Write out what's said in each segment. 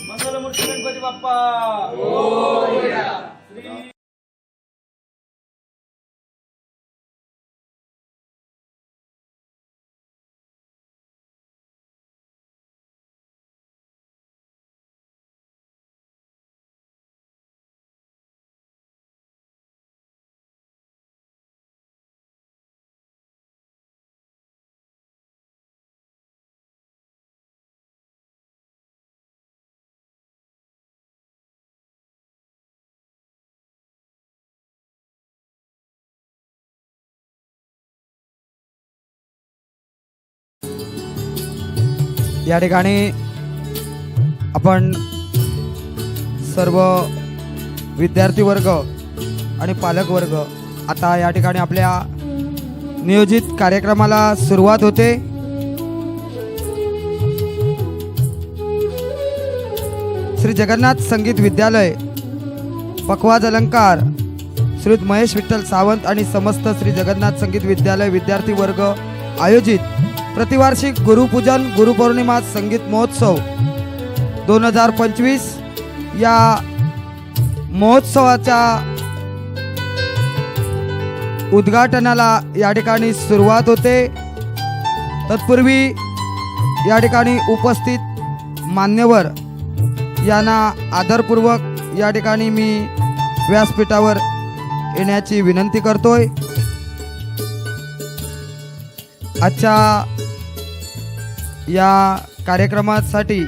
मंगलमूर्ती गणपती बाप्पा या ठिकाणी आपण सर्व विद्यार्थी वर्ग आणि पालक वर्ग आता या ठिकाणी आपल्या नियोजित कार्यक्रमाला सुरुवात होते। श्री जगन्नाथ संगीत विद्यालय पखवाज अलंकार श्री महेश विठ्ठल सावंत आणि समस्त श्री जगन्नाथ संगीत विद्यालय विद्यार्थी वर्ग आयोजित प्रतिवार्षिक गुरुपूजन गुरुपौर्णिमा संगीत महोत्सव 2025 या महोत्सवाच्या उद्घाटनाला या ठिकाणी सुरुवात होते। तत्पूर्वी या ठिकाणी उपस्थित मान्यवर यांना आदरपूर्वक या ठिकाणी मी व्यासपीठावर येण्याची विनंती करतोय। आजच्या या कार्यक्रमासाठी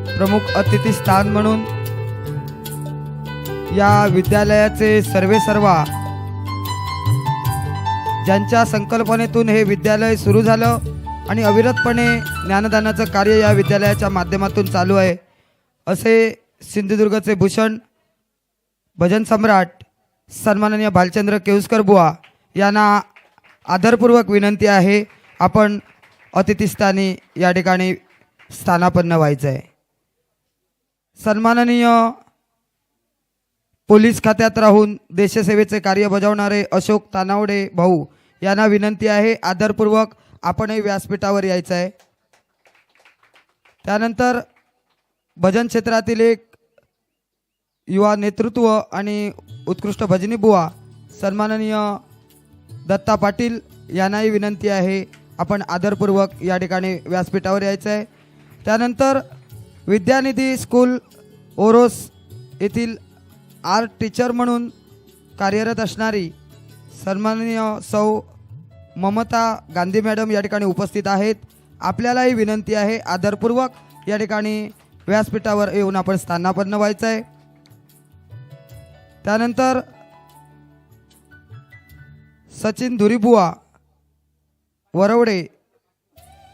प्रमुख अतिथी स्थान म्हणून या विद्यालयाचे सर्वेसर्वा ज्यांच्या संकल्पनेतून हे विद्यालय सुरू झालं आणि अविरतपणे ज्ञानदानाचं कार्य या विद्यालयाच्या माध्यमातून चालू आहे असे सिंधुदुर्गचे भूषण भजन सम्राट सन्माननीय भालचंद्र केवस्कर बुवा यांना आदरपूर्वक विनंती आहे आपण अतिथीस्थानी या ठिकाणी स्थानापन्न व्हायचं आहे। सन्माननीय पोलीस खात्यात राहून देशसेवेचे कार्य बजावणारे अशोक तानावडे भाऊ यांना विनंती आहे आदरपूर्वक आपणही व्यासपीठावर यायचं आहे। त्यानंतर भजन क्षेत्रातील एक युवा नेतृत्व आणि उत्कृष्ट भजनी बुवा सन्माननीय दत्ता पाटील यांनाही विनंती आहे आपण आदरपूर्वक या ठिकाणी व्यासपीठावर यायचं आहे। त्यानंतर विद्यानिधी स्कूल ओरोस येथील आर्ट टीचर म्हणून कार्यरत असणारी सन्माननीय सौ ममता गांधी मॅडम या ठिकाणी उपस्थित आहेत। आपल्यालाही विनंती आहे आदरपूर्वक या ठिकाणी व्यासपीठावर येऊन आपण स्थानापन्न व्हायचं आहे। त्यानंतर सचिन धुरीबुवा वरवडे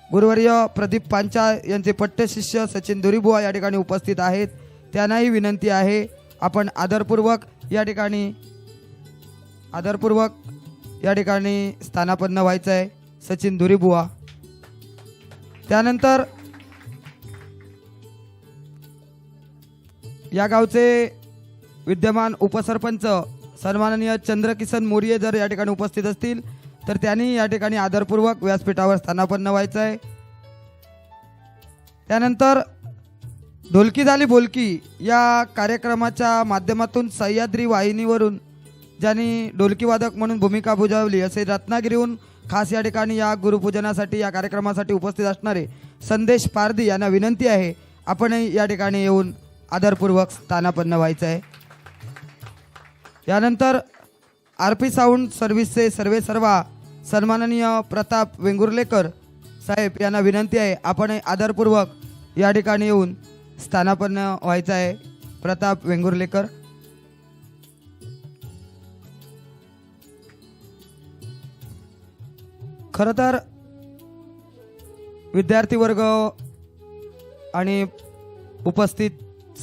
गुरुवर्य प्रदीप पांचा यांचे पट्टशिष्य सचिन धुरीबुवा या ठिकाणी उपस्थित आहेत। त्यांनाही विनंती आहे आपण आदरपूर्वक या ठिकाणी स्थानापन्न व्हायचं आहे सचिन धुरीबुवा। त्यानंतर या गावचे विद्यमान उपसरपंच सन्माननीय चंद्रकिसन मोरिये जर या ठिकाणी उपस्थित असतील तर त्यांनी या ठिकाणी आदरपूर्वक व्यासपीठावर स्थानापन्न व्हायचं आहे। त्यानंतर ढोलकी झाली बोलकी या कार्यक्रमाच्या माध्यमातून सह्याद्री वाहिनीवरून ज्यांनी ढोलकी वादक म्हणून भूमिका बजावली असे रत्नागिरीहून खास या ठिकाणी या गुरुपूजनासाठी या कार्यक्रमासाठी उपस्थित असणारे संदेश पारधी यांना विनंती आहे आपणही या ठिकाणी येऊन आदरपूर्वक स्थानापन्न व्हायचं आहे। यानंतर आरपी साऊंड सर्व्हिसचे सर्वेसर्वा सन्माननीय प्रताप वेंगुर्लेकर साहेब यांना विनंती आहे आपण आदरपूर्वक या ठिकाणी येऊन स्थानापन्न व्हायचं आहे। प्रताप वेंगुर्लेकर। खरं तर विद्यार्थी वर्ग आणि उपस्थित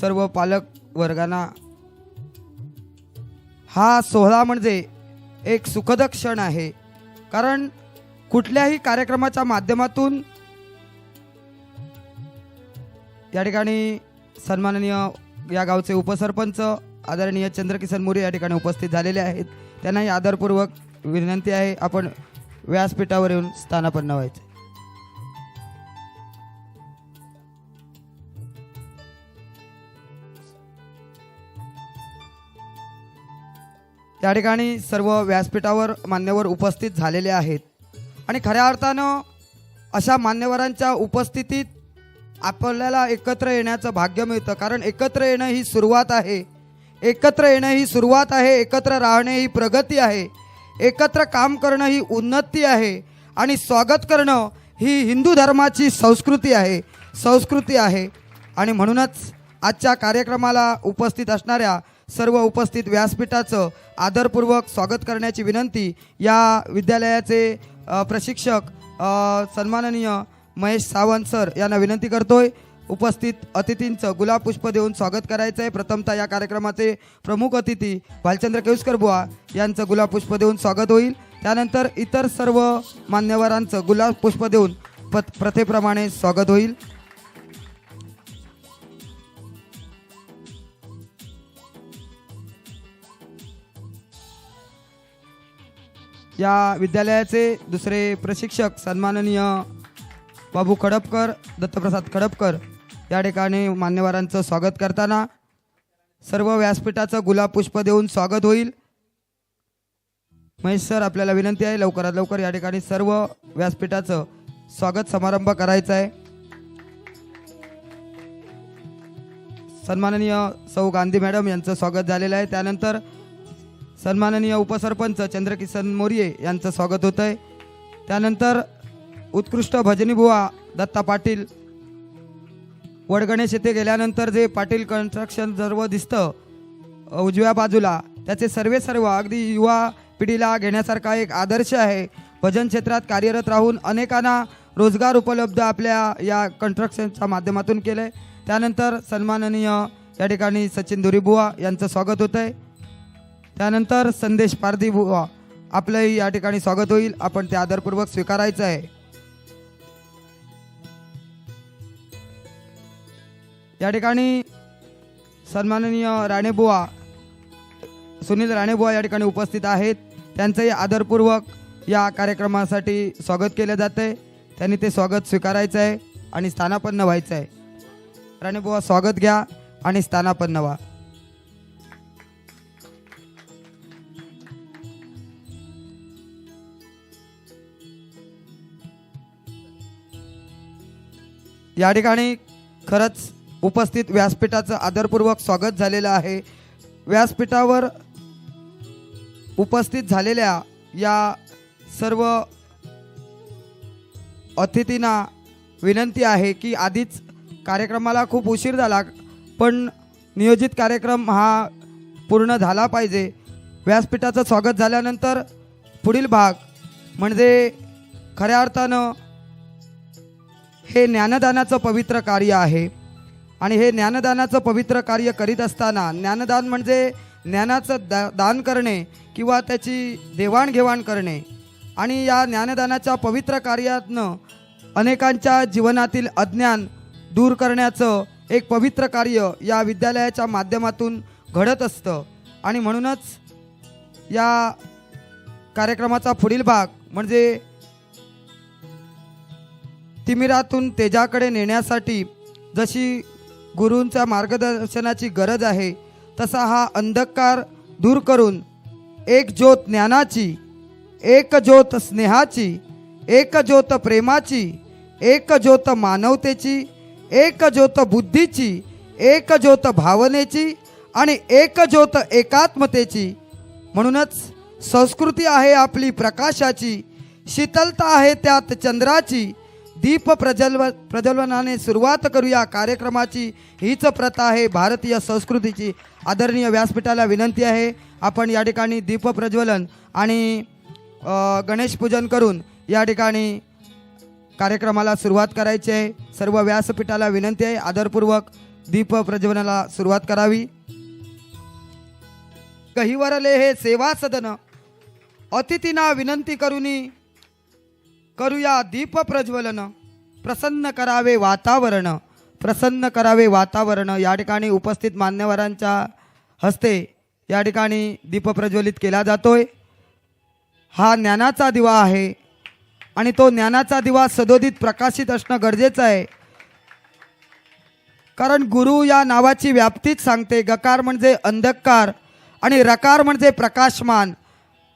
सर्व पालक वर्गांना हा सोहळा म्हणजे एक सुखद क्षण आहे, कारण कुठल्याही कार्यक्रमाच्या माध्यमातून या ठिकाणी सन्माननीय या गावचे उपसरपंच आदरणीय चंद्रकिशन मोरे या ठिकाणी उपस्थित झालेले आहेत. त्यांनाही आदरपूर्वक विनंती आहे आपण व्यासपीठावर येऊन स्थानापन्न व्हायचे. या ठिकाणी सर्व व्यासपीठावर मान्यवर उपस्थित झालेले आहेत आणि खऱ्या अर्थानं अशा मान्यवरांच्या उपस्थितीत आपल्याला एकत्र येण्याचं भाग्य मिळतं. कारण एकत्र येणं ही सुरुवात आहे, एकत्र येणं ही सुरुवात आहे, एकत्र राहणे ही प्रगती आहे, एकत्र काम करणं ही उन्नती आहे आणि स्वागत करणं ही हिंदू धर्माची संस्कृती आहे. आणि म्हणूनच आजच्या कार्यक्रमाला उपस्थित असणाऱ्या सर्व उपस्थित व्यासपीठाचं आदरपूर्वक स्वागत करण्याची विनंती या विद्यालयाचे प्रशिक्षक सन्माननीय महेश सावंत सर यांना विनंती करतोय. उपस्थित अतिथींचं गुलाब पुष्प देऊन स्वागत करायचं आहे. प्रथमतः या कार्यक्रमाचे प्रमुख अतिथी भालचंद्र केळुसकर बुवा यांचं गुलाब पुष्प देऊन स्वागत होईल. त्यानंतर इतर सर्व मान्यवरांचं गुलाब पुष्प देऊन प्रथेप्रमाणे स्वागत होईल. या विद्यालयाचे दुसरे प्रशिक्षक सन्माननीय बाबू खडपकर, दत्तप्रसाद खडपकर या ठिकाणी मान्यवरांचं स्वागत करताना सर्व व्यासपीठाचं गुलाब पुष्प देऊन स्वागत होईल. महेश सर आपल्याला विनंती आहे लवकरात लवकर या ठिकाणी सर्व व्यासपीठाचं स्वागत समारंभ करायचा आहे. सन्माननीय सौ गांधी मॅडम यांचं स्वागत झालेलं आहे. त्यानंतर सन्माननीय उपसरपंच चंद्रकिशन मोरे यांचं स्वागत होतं आहे. त्यानंतर उत्कृष्ट भजनी बुवा दत्ता पाटील, वडगणेश येथे गेल्यानंतर जे पाटील कन्स्ट्रक्शन सर्व दिसतं उजव्या बाजूला, त्याचे सर्व अगदी युवा पिढीला घेण्यासारखा एक आदर्श आहे. भजन क्षेत्रात कार्यरत राहून अनेकांना रोजगार उपलब्ध आपल्या या कन्स्ट्रक्शनच्या माध्यमातून केलं आहे. त्यानंतर सन्माननीय या ठिकाणी सचिन धुरी बुवा यांचं स्वागत होतं आहे. त्यानंतर संदेश पारधी बुवा आपलंही या ठिकाणी स्वागत होईल, आपण ते आदरपूर्वक स्वीकारायचं आहे. या ठिकाणी सन्माननीय राणेबुवा सुनील राणेबुवा या ठिकाणी उपस्थित आहेत. त्यांचंही आदरपूर्वक या कार्यक्रमासाठी स्वागत केलं जाते. त्यांनी ते स्वागत स्वीकारायचं आहे आणि स्थानापन्न व्हायचं आहे. राणेबुवा स्वागत घ्या आणि स्थानापन्न व्हा. या ठिकाणी खरंच उपस्थित व्यासपीठाचं आदरपूर्वक स्वागत झालेलं आहे. व्यासपीठावर उपस्थित झालेल्या या सर्व अतिथींना विनंती आहे की आधीच कार्यक्रमाला खूप उशीर झाला, पण नियोजित कार्यक्रम हा पूर्ण झाला पाहिजे. व्यासपीठाचं स्वागत झाल्यानंतर पुढील भाग म्हणजे खऱ्या अर्थानं हे ज्ञानदानाचं पवित्र कार्य आहे आणि हे ज्ञानदानाचं पवित्र कार्य करीत असताना ज्ञानदान म्हणजे ज्ञानाचं दान करणे किंवा त्याची देवाणघेवाण करणे आणि या ज्ञानदानाच्या पवित्र कार्यातनं अनेकांच्या जीवनातील अज्ञान दूर करण्याचं एक पवित्र कार्य या विद्यालयाच्या माध्यमातून घडत असतं. आणि म्हणूनच या कार्यक्रमाचा पुढील भाग म्हणजे तिमिरातून तेजाकडे नेण्यासाठी जशी गुरूंच्या मार्गदर्शनाची गरज आहे तसा हा अंधकार दूर करून एक ज्योत ज्ञानाची, एक ज्योत स्नेहाची, एक ज्योत प्रेमाची, एक ज्योत मानवतेची, एक ज्योत बुद्धीची, एक ज्योत भावनेची आणि एक ज्योत एकात्मतेची. म्हणूनच संस्कृती आहे आपली प्रकाशाची, शीतलता आहे त्यात चंद्राची. दीप प्रज्वलनाने सुरुवात करूया कार्यक्रमाची, हीच प्रथा आहे भारतीय संस्कृतीची. आदरणीय व्यासपीठाला विनंती आहे आपण या ठिकाणी दीप प्रज्वलन आणि गणेश पूजन करून या ठिकाणी कार्यक्रमाला सुरुवात करायची आहे. सर्व व्यासपीठाला विनंती आहे आदरपूर्वक दीप प्रज्वलनाला सुरुवात करावी. कहिवरले हे सेवा सदन, अतिथींना विनंती करूनी करूया दीप प्रज्वलन, प्रसन्न करावे वातावरण, प्रसन्न करावे वातावरण. या ठिकाणी उपस्थित मान्यवरांच्या हस्ते या ठिकाणी दीप प्रज्वलित केला जातोय. हा ज्ञानाचा दिवा आहे आणि तो ज्ञानाचा दिवा सदोदित प्रकाशित असणं गरजेचं आहे. कारण गुरु या नावाची व्याप्तीच सांगते. गकार म्हणजे अंधकार आणि रकार म्हणजे प्रकाशमान.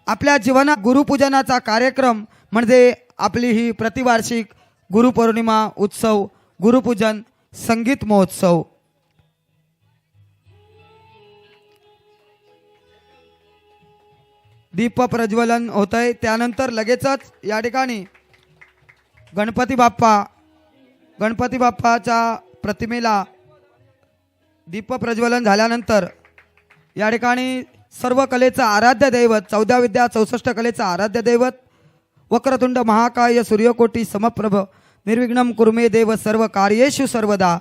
आपल्या जीवनात गुरुपूजनाचा कार्यक्रम म्हणजे आपली ही प्रतिवार्षिक गुरुपौर्णिमा उत्सव, गुरुपूजन संगीत महोत्सव. दीप प्रज्वलन होतंय. त्यानंतर लगेचच या ठिकाणी गणपती बाप्पाच्या प्रतिमेला दीप प्रज्वलन झाल्यानंतर या ठिकाणी सर्व कलेचं आराध्य दैवत, 14 विद्या 64 कलेचं आराध्य दैवत वक्रतुंड महाकाय सूर्यकोटी समप्रभ निर्विघ्नं कुर्मे देव सर्व कार्येषु सर्वदा.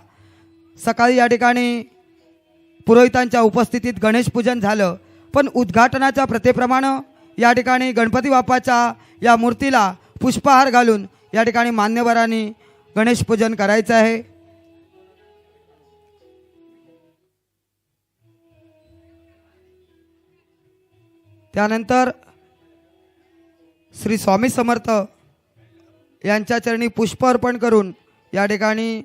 सकाळी या ठिकाणी पुरोहितांच्या उपस्थितीत गणेश पूजन झालं. पण उद्घाटनाच्या प्रथेप्रमाणे या ठिकाणी गणपती बाप्पाच्या या मूर्तीला पुष्पहार घालून या ठिकाणी मान्यवरांनी गणेश पूजन करायचं आहे. त्यानंतर श्री स्वामी समर्थ यांच्या चरणी पुष्प अर्पण करून या ठिकाणी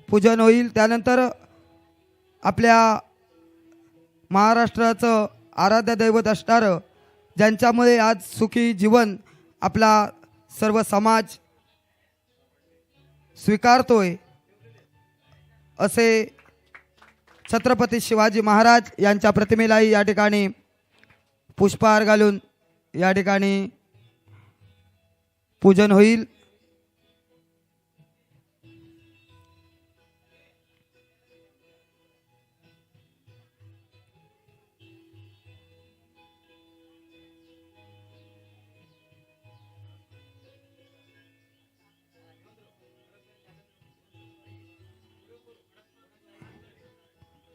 पूजन होईल. त्यानंतर आपल्या महाराष्ट्राचं आराध्य दैवत असणारं, ज्यांच्यामुळे आज सुखी जीवन आपला सर्व समाज स्वीकारतोय, असे छत्रपती शिवाजी महाराज यांच्या प्रतिमेलाही या ठिकाणी पुष्पहार घालून या ठिकाणी पूजन होईल.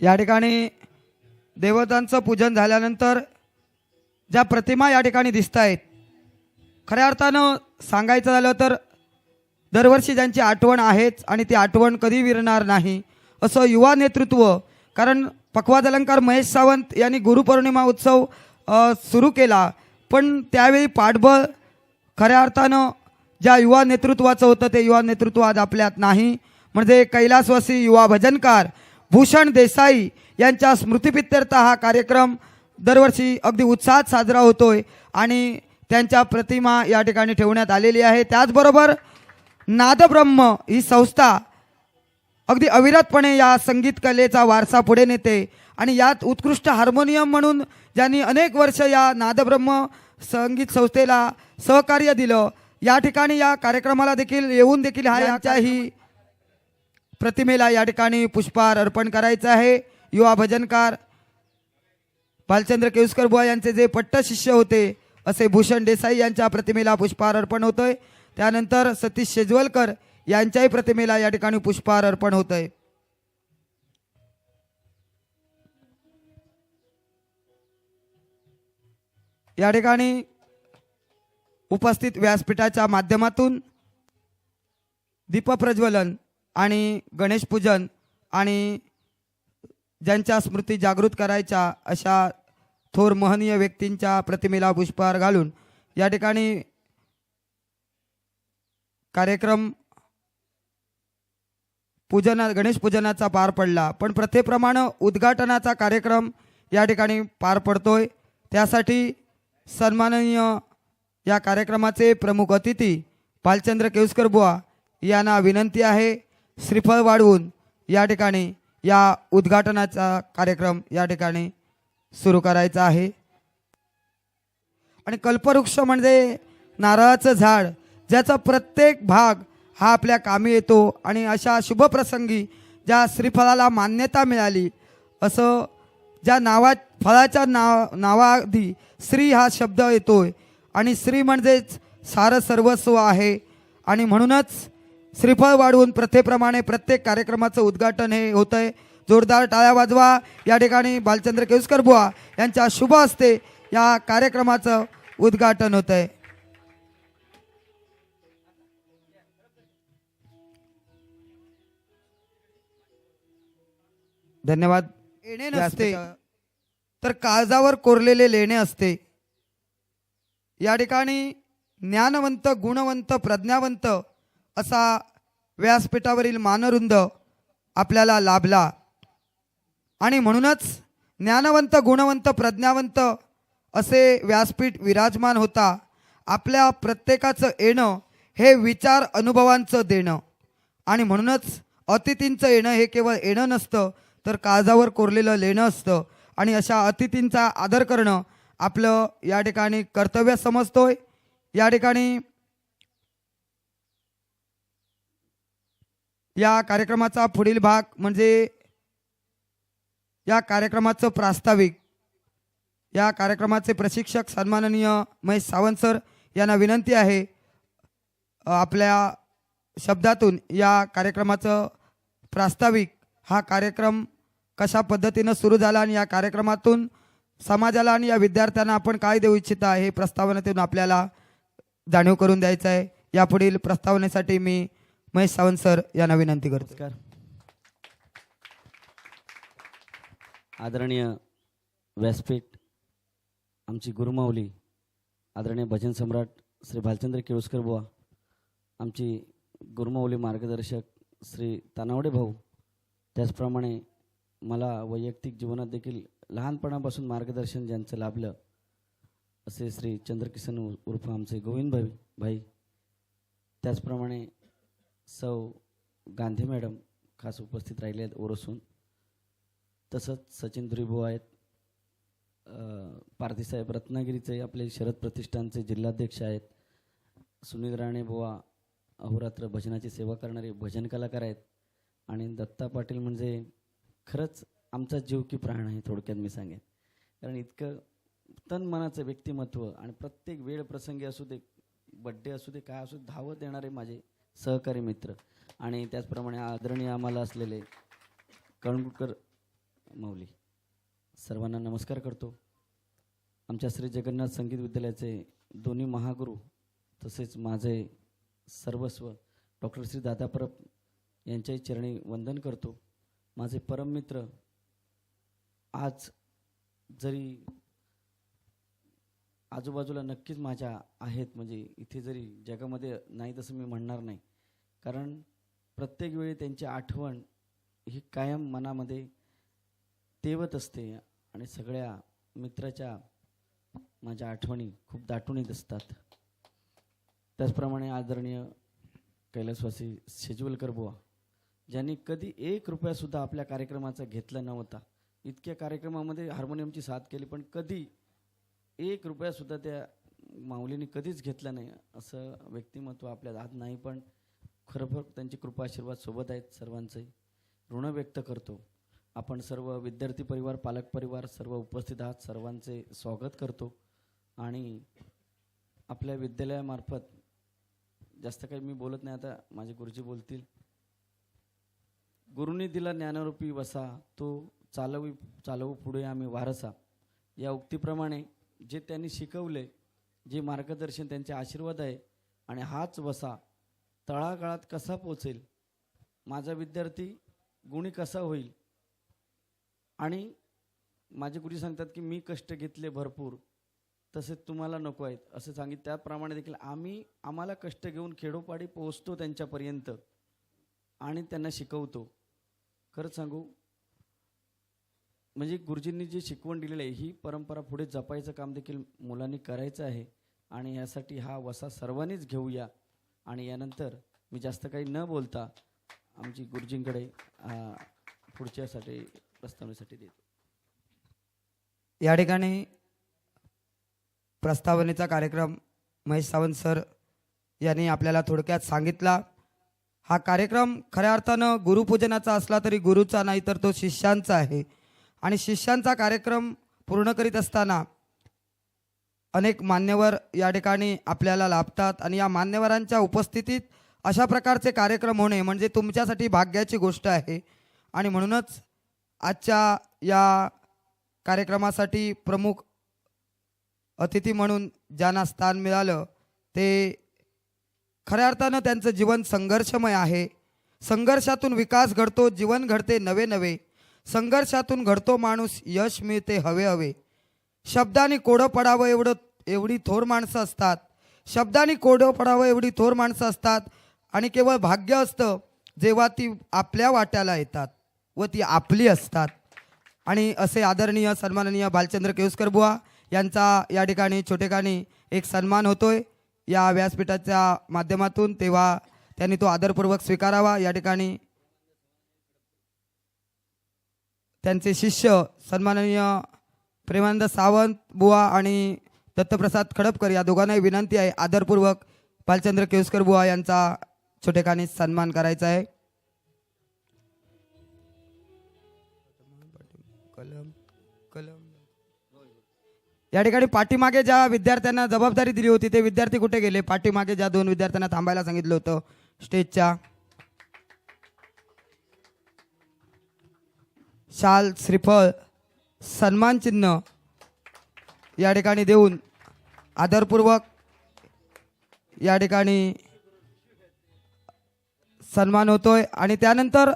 या ठिकाणी देवतांचं पूजन झाल्यानंतर ज्या प्रतिमा या ठिकाणी दिसत आहेत, खऱ्या अर्थानं सांगायचं झालं तर दरवर्षी ज्यांची आठवण आहेच आणि ती आठवण कधी विरणार नाही असं युवा नेतृत्व. कारण पखवाज अलंकार महेश सावंत यांनी गुरुपौर्णिमा उत्सव सुरू केला, पण त्यावेळी पाठबळ खऱ्या अर्थानं ज्या युवा नेतृत्वाचं होतं ते युवा नेतृत्व आज आपल्यात नाही. म्हणजे कैलासवासी युवा भजनकार भूषण देसाई यांच्या स्मृतिप्रित्यर्थ हा कार्यक्रम दरवर्षी अगदी उत्साहात साजरा होतोय आणि त्यांच्या प्रतिमा या ठिकाणी ठेवण्यात आलेली आहे. त्याचबरोबर नादब्रह्म ही संस्था अगदी अविरतपणे या संगीत कलेचा वारसा पुढे नेते आणि यात उत्कृष्ट हार्मोनियम म्हणून ज्यांनी अनेक वर्ष या नादब्रह्म संगीत संस्थेला सहकार्य दिलं, या ठिकाणी या कार्यक्रमाला देखील येऊन देखील यांच्याही प्रतिमेला या ठिकाणी पुष्पहार अर्पण करायचं आहे. युवा भजनकार भालचंद्र केळुसकर बुवा यांचे जे पट्ट शिष्य होते असे भूषण देसाई यांच्या प्रतिमेला पुष्पहार अर्पण होतोय. त्यानंतर सतीश शेजवलकर यांच्याही प्रतिमेला या ठिकाणी पुष्पहार अर्पण होतोय. या ठिकाणी उपस्थित व्यासपीठाच्या माध्यमातून दीपप्रज्वलन आणि गणेश पूजन आणि ज्यांच्या स्मृती जागृत करायच्या अशा थोर महनीय व्यक्तींच्या प्रतिमेला पुष्पहार घालून या ठिकाणी कार्यक्रम गणेश पूजनाचा पार पडला. पण प्रथेप्रमाणे उद्घाटनाचा कार्यक्रम या ठिकाणी पार पडतोय. त्यासाठी सन्माननीय या कार्यक्रमाचे प्रमुख अतिथी भालचंद्र केळुसकर बुवा यांना विनंती आहे, श्रीफळ वाढवून या ठिकाणी या उद्घाटनाचा कार्यक्रम या ठिकाणी सुरू करायचा आहे. आणि कल्पवृक्ष म्हणजे नारळाचं झाड, ज्याचा प्रत्येक भाग हा आपल्या कामी येतो आणि अशा शुभ प्रसंगी ज्या श्रीफळाला मान्यता मिळाली, असं ज्या फळाच्या नावाआधी श्री हा शब्द येतोय आणि श्री म्हणजेच सारं सर्वस्व आहे. आणि म्हणूनच श्रीफळ वाढवून प्रथेप्रमाणे प्रत्येक कार्यक्रमाचं उद्घाटन हे होतंय. जोरदार टाळ्या वाजवा. या ठिकाणी भालचंद्र केळुसकर बुवा यांच्या शुभ हस्ते या कार्यक्रमाचं उद्घाटन होतंय. धन्यवाद. येणे नसते तर काळजावर कोरलेले लेणे असते. या ठिकाणी ज्ञानवंत, गुणवंत, प्रज्ञावंत असा व्यासपीठावरील मानवृंद आपल्याला लाभला आणि म्हणूनच ज्ञानवंत, गुणवंत, प्रज्ञावंत असे व्यासपीठ विराजमान होता. आपल्या प्रत्येकाचं येणं हे विचार अनुभवांचं देणं आणि म्हणूनच अतिथींचं येणं हे केवळ येणं नसतं तर काळजावर कोरलेलं लेणं असतं आणि अशा अतिथींचा आदर करणं आपलं या ठिकाणी कर्तव्य समजतोय. या ठिकाणी या कार्यक्रमाचा पुढील भाग म्हणजे या कार्यक्रमाचं प्रास्ताविक. या कार्यक्रमाचे प्रशिक्षक सन्माननीय महेश सावंत सर यांना विनंती आहे आपल्या शब्दातून या कार्यक्रमाचं प्रास्ताविक, हा कार्यक्रम कशा पद्धतीनं सुरू झाला आणि या कार्यक्रमातून समाजाला आणि या विद्यार्थ्यांना आपण काय देऊ इच्छिता हे प्रस्तावनेतून आपल्याला जाणीव करून द्यायचं आहे. यापुढील प्रस्तावनेसाठी मी महेश सावंत सर यांना विनंती करतो. आदरणीय व्यासपीठ, आमची गुरुमाऊली आदरणीय भजन सम्राट श्री भालचंद्र केळुसकर बुवा, आमची गुरुमाऊली मार्गदर्शक श्री तानावडे भाऊ, त्याचप्रमाणे मला वैयक्तिक जीवनात देखील लहानपणापासून मार्गदर्शन ज्यांचं लाभलं असे श्री चंद्रकिसन उर्फ आमचे गोविंद भाई, त्याचप्रमाणे सौ गांधी मॅडम खास उपस्थित राहिले आहेत ओरोसून, तसंच सचिन धुरीबुवा आहेत, पारधीसाहेब रत्नागिरीचे आपले शरद प्रतिष्ठानचे जिल्हाध्यक्ष आहेत, सुनील राणे बुवा अहोरात्र भजनाची सेवा करणारे भजन कलाकार आहेत आणि दत्ता पाटील म्हणजे खरंच आमचा जीव की प्राण आहे थोडक्यात मी सांगेन. कारण इतकं तन मनाचं व्यक्तिमत्व आणि प्रत्येक वेळ प्रसंगी असू दे, बड्डे असू दे, काय असू दे, धावत येणारे माझे सहकारी मित्र आणि त्याचप्रमाणे आदरणीय आम्हाला असलेले कळंगुटकर माऊली, सर्वांना नमस्कार करतो. आमच्या श्री जगन्नाथ संगीत विद्यालयाचे दोन्ही महागुरू तसेच माझे सर्वस्व डॉक्टर श्री दादा परब यांच्याही चरणी वंदन करतो. माझे परममित्र आज जरी आजूबाजूला नक्कीच माझ्या आहेत, म्हणजे इथे जरी जगामध्ये नाही तसं मी म्हणणार नाही, कारण प्रत्येक वेळी त्यांची आठवण ही कायम मनामध्ये तेवत असते आणि सगळ्या मित्राच्या माझ्या आठवणी खूप दाटून येत असतात. त्याचप्रमाणे आदरणीय कैलासवासी शेजवलकर बुवा, ज्यांनी कधी 1 रुपयासुद्धा आपल्या कार्यक्रमाचा घेतला नव्हता. इतक्या कार्यक्रमामध्ये हार्मोनियमची साथ केली पण कधी 1 रुपयासुद्धा त्या माऊलींनी कधीच घेतला नाही. असं व्यक्तिमत्व आपल्यात आज नाही, पण खरोखर त्यांची कृपा आशीर्वाद सोबत आहेत. सर्वांचंही ऋण व्यक्त करतो. आपण सर्व विद्यार्थी परिवार, पालक परिवार सर्व उपस्थित आहात, सर्वांचे स्वागत करतो आणि आपल्या विद्यालयामार्फत जास्त काही मी बोलत नाही, आता माझे गुरुजी बोलतील. गुरुनी दिला ज्ञानरूपी वसा, तो चालवू पुढे आम्ही वारसा. या उक्तीप्रमाणे जे त्यांनी शिकवले, जे मार्गदर्शन, त्यांचे आशीर्वाद आहे आणि हाच वसा तळागाळात कसा पोचेल, माझा विद्यार्थी गुणी कसा होईल. आणि माझे गुरुजी सांगतात की मी कष्ट घेतले भरपूर, तसे तुम्हाला नको आहेत असं सांगित. त्याप्रमाणे देखील आम्हाला कष्ट घेऊन खेडोपाडी पोहोचतो त्यांच्यापर्यंत आणि त्यांना शिकवतो. खरंच सांगू म्हणजे गुरुजींनी जी शिकवण दिलेली आहे ही परंपरा पुढे जपायचं काम देखील मुलांनी करायचं आहे आणि यासाठी हा वसा सर्वांनीच घेऊया. आणि यानंतर मी जास्त काही न बोलता आमची गुरुजींकडे पुढच्यासाठी प्रस्तावनेसाठी देतो. या ठिकाणी प्रस्तावनेचा कार्यक्रम महेश सावंत सर यांनी आपल्याला थोडक्यात सांगितला. हा कार्यक्रम खऱ्या अर्थानं गुरुपूजनाचा असला तरी गुरुचा नाही तर तो शिष्यांचा आहे आणि शिष्यांचा कार्यक्रम पूर्ण करीत असताना अनेक मान्यवर या ठिकाणी आपल्याला लाभतात आणि या मान्यवरांच्या उपस्थितीत अशा प्रकारचे कार्यक्रम होणे म्हणजे तुमच्यासाठी भाग्याची गोष्ट आहे. आणि म्हणूनच आजच्या या कार्यक्रमासाठी प्रमुख अतिथी म्हणून ज्यांना स्थान मिळालं ते खऱ्या अर्थानं त्यांचं जीवन संघर्षमय आहे. संघर्षातून विकास घडतो, जीवन घडते नवे नवे. संघर्षातून घडतो माणूस, यश मिळते हवे हवे. शब्दांनी कोडं पडावं एवढी थोर माणसं असतात. शब्दांनी कोडं पडावं एवढी थोर माणसं असतात आणि केवळ भाग्य असतं जेव्हा ती आपल्या वाट्याला येतात व ती आपली असतात. आणि असे आदरणीय सन्माननीय भालचंद्र केवस्कर बुवा यांचा या ठिकाणी छोटेखानी एक सन्मान होतोय या व्यासपीठाच्या माध्यमातून, तेव्हा त्यांनी तो आदरपूर्वक स्वीकारावा. या ठिकाणी त्यांचे शिष्य सन्माननीय प्रेमानंद सावंत बुवा आणि दत्तप्रसाद खडपकर या दोघांनाही विनंती आहे आदरपूर्वक भालचंद्र केवस्कर बुवा यांचा छोटेखानी सन्मान करायचा आहे. या ठिकाणी पाठीमागे ज्या विद्यार्थ्यांना जबाबदारी दिली होती ते विद्यार्थी कुठे गेले? पाठीमागे ज्या 2 विद्यार्थ्यांना थांबायला सांगितलं होतं स्टेजच्या, शाल, श्रीफळ, सन्मान चिन्ह या ठिकाणी देऊन आदरपूर्वक या ठिकाणी सन्मान होतोय. आणि त्यानंतर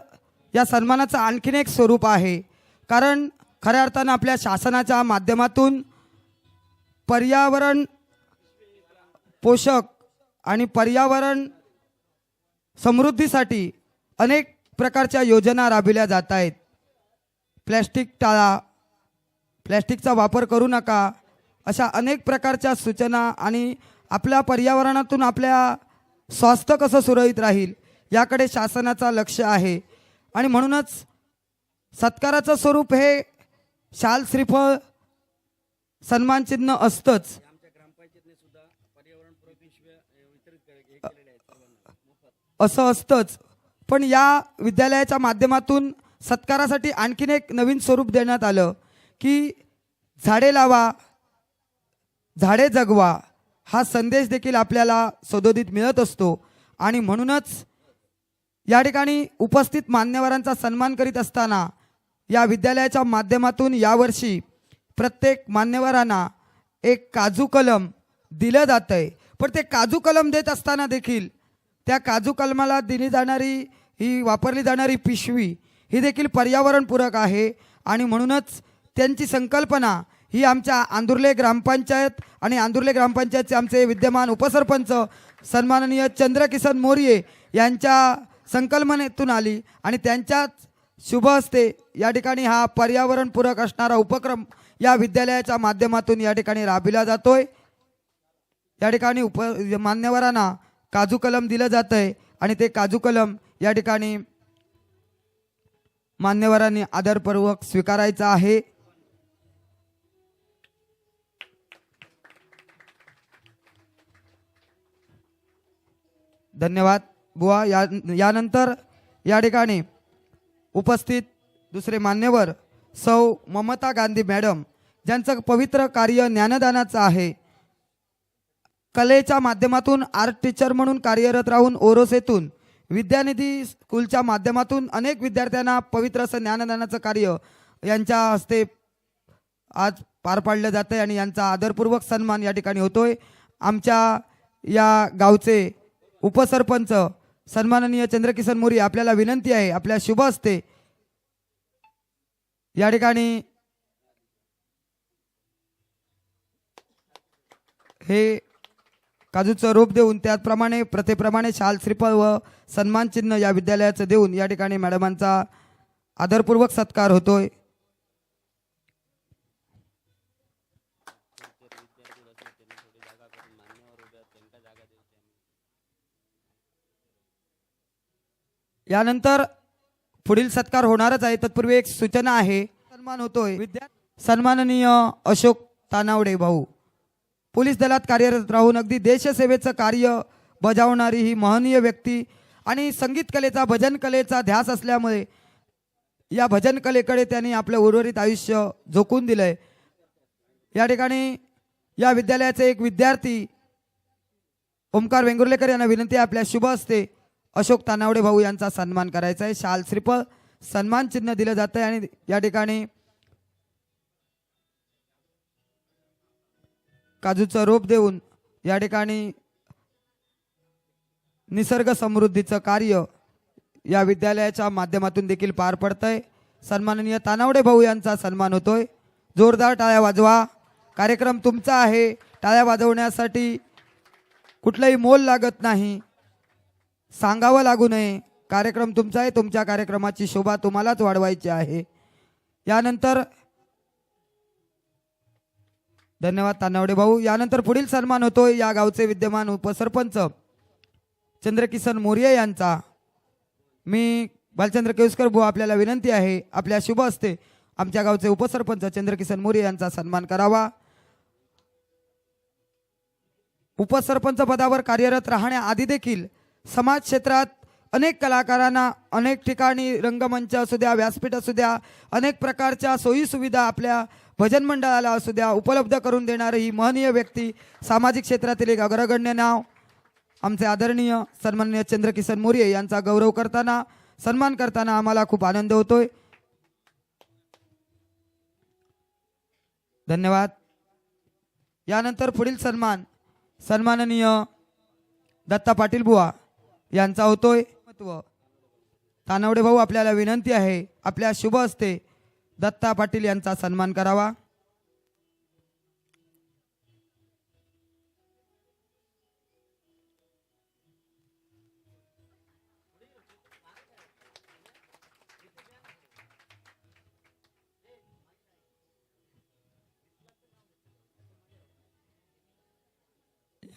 या सन्मानाचं आणखीन एक स्वरूप आहे, कारण खऱ्या अर्थानं आपल्या शासनाच्या माध्यमातून पर्यावरण पोषक आणि पर्यावरण समृद्धीसाठी अनेक प्रकारच्या योजना राबविल्या जात आहेत. प्लॅस्टिक टाळा, प्लॅस्टिकचा वापर करू नका, अशा अनेक प्रकारच्या सूचना आणि आपल्या पर्यावरणातून आपल्या स्वास्थ्य कसं सुरळीत राहील याकडे शासनाचा लक्ष आहे. आणि म्हणूनच सत्काराचं स्वरूप हे शाल, श्रीफळ, सन्मान चिन्ह असतंच. असं असतंच, पण या विद्यालयाच्या माध्यमातून सत्कारासाठी आणखीन एक नवीन स्वरूप देण्यात आलं की झाडे लावा, झाडे जगवा हा संदेश देखील आपल्याला सदोदित मिळत असतो. आणि म्हणूनच या ठिकाणी उपस्थित मान्यवरांचा सन्मान करीत असताना या विद्यालयाच्या माध्यमातून यावर्षी प्रत्येक मान्यवरांना एक काजू कलम दिलं जात आहे. पण ते काजू कलम देत असताना देखील त्या काजू कलमाला दिली जाणारी ही वापरली जाणारी पिशवी ही देखील पर्यावरणपूरक आहे. आणि म्हणूनच त्यांची संकल्पना ही आमच्या आंदुर्ले ग्रामपंचायत आणि आंदुर्ले ग्रामपंचायतचे आमचे विद्यमान उपसरपंच सन्माननीय चंद्रकिसन मोर्ये यांच्या संकल्पनेतून आली आणि त्यांच्याच शुभ हस्ते या ठिकाणी हा पर्यावरणपूरक असणारा उपक्रम या विद्यालयाच्या माध्यमातून या ठिकाणी राबविला जातोय. या ठिकाणी मान्यवरांना काजू कलम दिलं जात आहे आणि ते काजू कलम या ठिकाणी मान्यवरांनी आदरपूर्वक स्वीकारायचा आहे. धन्यवाद बुवा. यानंतर या ठिकाणी उपस्थित दुसरे मान्यवर सौ ममता गांधी मॅडम, ज्यांचं पवित्र कार्य ज्ञानदानाचं आहे. कलेच्या माध्यमातून आर्ट टीचर म्हणून कार्यरत राहून ओरोसेतून विद्यानिधी स्कूलच्या माध्यमातून अनेक विद्यार्थ्यांना पवित्र असं ज्ञानदानाचं कार्य यांच्या हस्ते आज पार पाडलं जातं आहे आणि यांचा आदरपूर्वक सन्मान या ठिकाणी होतोय. आमच्या या गावचे उपसरपंच सन्माननीय चंद्रकिसन मोरी, आपल्याला विनंती आहे आपल्या शुभ हस्ते या ठिकाणी हे काजूचं रोप देऊन त्याचप्रमाणे प्रथेप्रमाणे शाल, श्रीफळ व सन्मान चिन्ह या विद्यालयाचं देऊन या ठिकाणी मॅडमांचा आदरपूर्वक सत्कार होतोय. यानंतर पुढील सत्कार होणारच आहे, तत्पूर्वी एक सूचना आहे. सन्मान होतोय सन्माननीय अशोक तानावडे भाऊ, पोलीस दलात कार्यरत राहून अगदी देशसेवेचं कार्य बजावणारी ही महनीय व्यक्ती आणि संगीत कलेचा, भजन कलेचा ध्यास असल्यामुळे या भजन कलेकडे त्यांनी आपलं उर्वरित आयुष्य झोकून दिलंय. या ठिकाणी या विद्यालयाचे एक विद्यार्थी ओमकार वेंगुर्लेकर यांना विनंती आहे आपल्या शुभ हस्ते अशोक तानावडे भाऊ यांचा सन्मान करायचा आहे. शाल, श्रीफळ, सन्मान चिन्ह दिलं जातं आहे आणि या ठिकाणी काजूचं रोप देऊन या ठिकाणी निसर्ग समृद्धीचं कार्य या विद्यालयाच्या माध्यमातून देखील पार पडतंय. सन्माननीय तानावडे भाऊ यांचा सन्मान होतोय. जोरदार टाळ्या वाजवा. कार्यक्रम तुमचा आहे. टाळ्या वाजवण्यासाठी कुठलंही मोल लागत नाही, सांगावं लागू नये. कार्यक्रम तुमचा आहे. तुमच्या कार्यक्रमाची शोभा तुम्हालाच वाढवायची आहे. यानंतर धन्यवाद तानावडे भाऊ. यानंतर पुढील सन्मान होतोय या गावचे विद्यमान उपसरपंच चंद्रकिसन मोर्ये यांचा. मी बालचंद्र केवसकर बुवा आपल्याला विनंती आहे आपल्या शुभ हस्ते आमच्या गावचे उपसरपंच चंद्रकिसन मोर्ये यांचा सन्मान करावा. उपसरपंच पदावर कार्यरत राहण्याआधी देखील समाज क्षेत्रात अनेक कलाकारांना अनेक ठिकाणी रंगमंच असू द्या, व्यासपीठ असू द्या, अनेक प्रकारच्या सोयी सुविधा आपल्या भजन मंडळाला असू द्या उपलब्ध करून देणारी ही महनीय व्यक्ती, सामाजिक क्षेत्रातील एक अग्रगण्य नाव आमचे आदरणीय सन्माननीय चंद्रकिसन मोर्ये यांचा गौरव करताना सन्मान करताना आम्हाला खूप आनंद होतोय. धन्यवाद. यानंतर पुढील सन्मान सन्माननीय दत्ता पाटील बुवा यांचा होतोय. तानावडे भाऊ आपल्याला विनंती आहे आपल्या शुभ हस्ते दत्ता पाटील यांचा सन्मान करावा.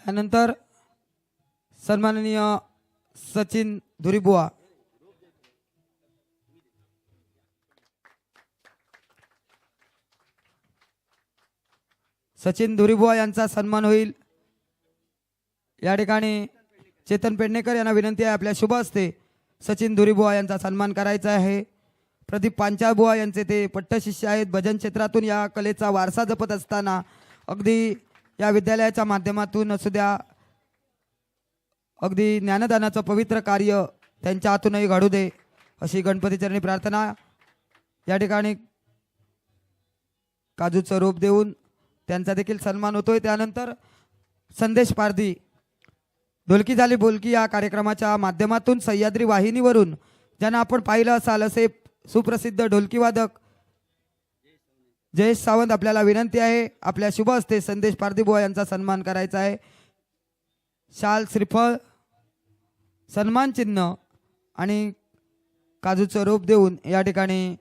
यानंतर सन्माननीय सचिन धुरीबुवा यांचा सन्मान होईल. या ठिकाणी चेतन पेडणेकर यांना विनंती आहे आपल्या शुभ हस्ते सचिन धुरीबुवा यांचा सन्मान करायचा आहे. प्रदीप पांचाळ बुवा यांचे ते पट्टशिष्य आहेत. भजन क्षेत्रातून या कलेचा वारसा जपत असताना अगदी या विद्यालयाच्या माध्यमातून असू द्या अगदी ज्ञानदानाचं पवित्र कार्य त्यांच्या हातूनही घडू दे अशी गणपतीचरणी प्रार्थना. या ठिकाणी काजूचं रोप देऊन त्यांचा देखील सन्मान होतोय. त्यानंतर संदेश पारधी ढोलकी झाली बोलकी या कार्यक्रमाच्या माध्यमातून सह्याद्री वाहिनीवरून ज्यांना आपण पाहिलं असाल असे सुप्रसिद्ध ढोलकीवादक जयेश सावंत आपल्याला विनंती आहे आपल्या शुभ हस्ते संदेश पारधी बुवा यांचा सन्मान करायचा आहे. शाल, श्रीफळ, सन्मान चिन्ह आणि काजूचं रोप देऊन या ठिकाणी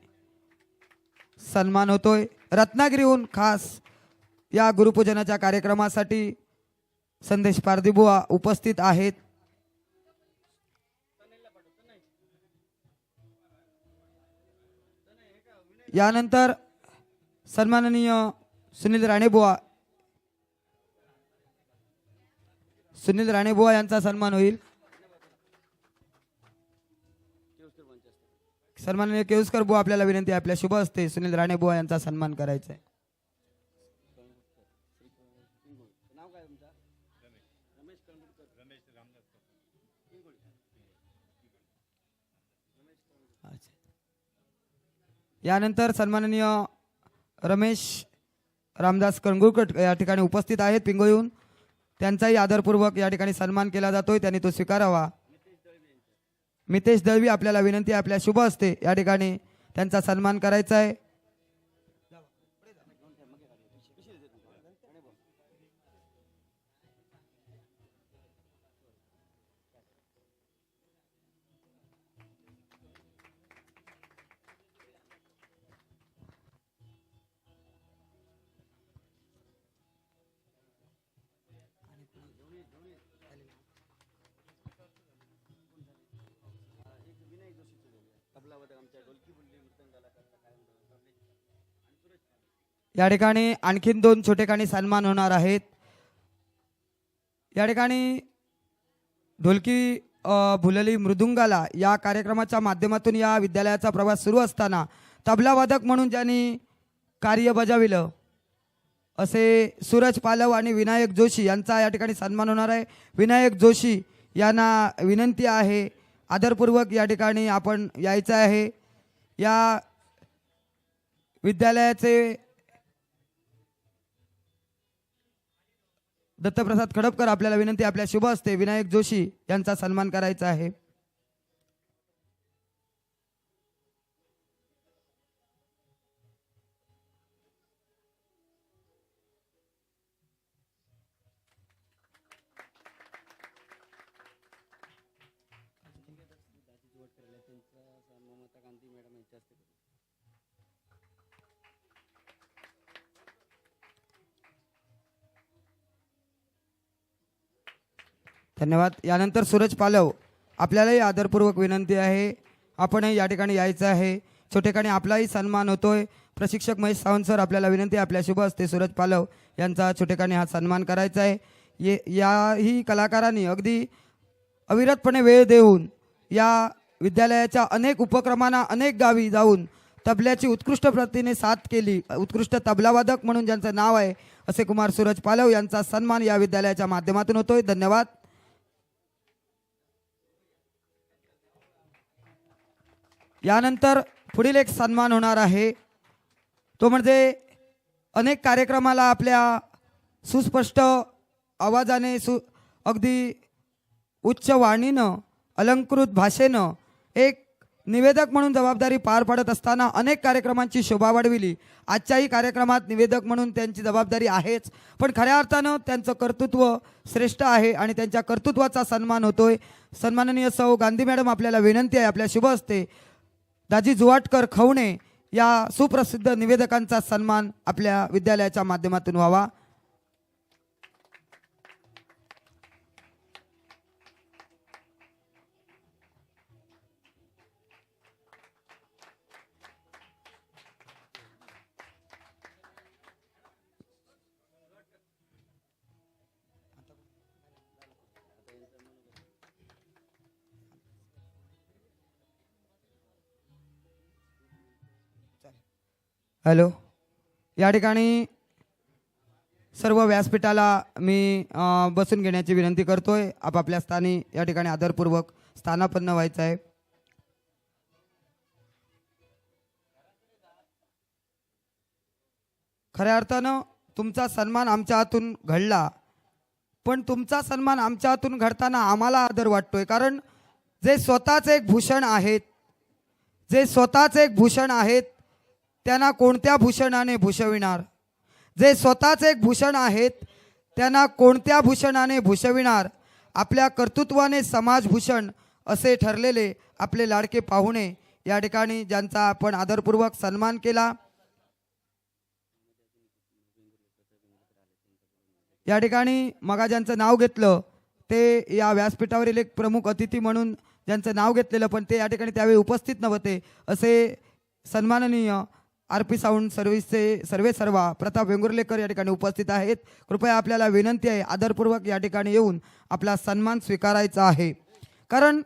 सन्मान होतोय. रत्नागिरीहून खास या गुरुपूजनाच्या कार्यक्रमासाठी संदेश पारधी बुवा उपस्थित आहेत. यानंतर सन्माननीय सुनील राणेबुवा यांचा सन्मान होईल. सन्माननीय केवसकर बुवा आपल्याला विनंती आहे आपल्या शुभ हस्ते सुनील राणेबुवा यांचा सन्मान करायचा आहे. यानंतर सन्माननीय रमेश रामदास कणगुळकर या ठिकाणी उपस्थित आहेत पिंगोळीहून. त्यांचाही आदरपूर्वक या ठिकाणी सन्मान केला जातोय, त्यांनी तो स्वीकारावा. मितेश दळवी आपल्याला विनंती आहे आपल्या शुभ हस्ते या ठिकाणी त्यांचा सन्मान करायचा आहे. या ठिकाणी आणखीन 2 छोटेखानी सन्मान होणार आहेत. या ठिकाणी ढोलकी भुलली मृदुंगाला या कार्यक्रमाच्या माध्यमातून या विद्यालयाचा प्रवास सुरू असताना तबलावादक म्हणून ज्यांनी कार्य बजाविलं असे सूरज पालव आणि विनायक जोशी यांचा या ठिकाणी सन्मान होणार आहे. विनायक जोशी यांना विनंती आहे आदरपूर्वक या ठिकाणी आपण यायचं आहे. या विद्यालयाचे दत्तप्रसाद खडपकर आपल्याला विनंती आपल्या शुभ हस्ते विनायक जोशी यांचा सन्मान करायचा आहे. धन्यवाद. यानंतर सूरज पालव, आपल्यालाही आदरपूर्वक विनंती आहे, आपणही या ठिकाणी यायचं आहे. छोटेखानी आपलाही सन्मान होतोय. प्रशिक्षक महेश सावंत सर, आपल्याला विनंती आहे, आपल्या शुभ हस्ते सूरज पालव यांचा छोटेखानी हा सन्मान करायचा आहे. याही कलाकारांनी अगदी अविरतपणे वेळ देऊन या विद्यालयाच्या अनेक उपक्रमांना अनेक गावी जाऊन तबल्याची उत्कृष्ट प्रतीने साथ केली. उत्कृष्ट तबलावादक म्हणून ज्यांचं नाव आहे असे कुमार सूरज पालव यांचा सन्मान या विद्यालयाच्या माध्यमातून होतोय. धन्यवाद. यानंतर पुढील एक सन्मान होणार आहे, तो म्हणजे अनेक कार्यक्रमाला आपल्या सुस्पष्ट आवाजाने अगदी उच्च वाणीनं अलंकृत भाषेनं एक निवेदक म्हणून जबाबदारी पार पाडत असताना अनेक कार्यक्रमांची शोभा वाढविली. आजच्याही कार्यक्रमात निवेदक म्हणून त्यांची जबाबदारी आहेच, पण खऱ्या अर्थानं त्यांचं कर्तृत्व श्रेष्ठ आहे आणि त्यांच्या कर्तृत्वाचा सन्मान होतोय. सन्माननीय सौ गांधी मॅडम, आपल्याला विनंती आहे, आपल्या शुभ हस्ते दाजी जुवाटकर खवणे या सुप्रसिद्ध निवेदकांचा सन्मान आपल्या विद्यालयाच्या माध्यमातून व्हावा. हॅलो, या ठिकाणी सर्व व्यासपीठाला मी बसून घेण्याची विनंती करतोय. आपापल्या स्थानी या ठिकाणी आदरपूर्वक स्थानापन्न व्हायचं आहे. खऱ्या अर्थानं तुमचा सन्मान आमच्या हातून घडला, पण तुमचा सन्मान आमच्या हातून घडताना आम्हाला आदर वाटतोय. कारण जे स्वतःच एक भूषण आहेत, जे स्वतःच एक भूषण आहेत, त्यांना कोणत्या भूषणाने भूषविणार? जे स्वतःच एक भूषण आहेत, त्यांना कोणत्या भूषणाने भूषविणार? आपल्या कर्तृत्वाने समाजभूषण असे ठरलेले आपले लाडके पाहुणे या ठिकाणी ज्यांचा आपण आदरपूर्वक सन्मान केला. या ठिकाणी मगा ज्यांचं नाव घेतलं ते या व्यासपीठावरील एक प्रमुख अतिथी म्हणून ज्यांचं नाव घेतलेलं, पण ते या ठिकाणी त्यावेळी उपस्थित नव्हते, असे सन्माननीय आर.पी. साऊंड सर्व्हिसचे सर्वेसर्वा प्रताप वेंगुर्लेकर या ठिकाणी उपस्थित आहेत. कृपया आपल्याला विनंती आहे, आदरपूर्वक या ठिकाणी येऊन आपला सन्मान स्वीकारायचा आहे. कारण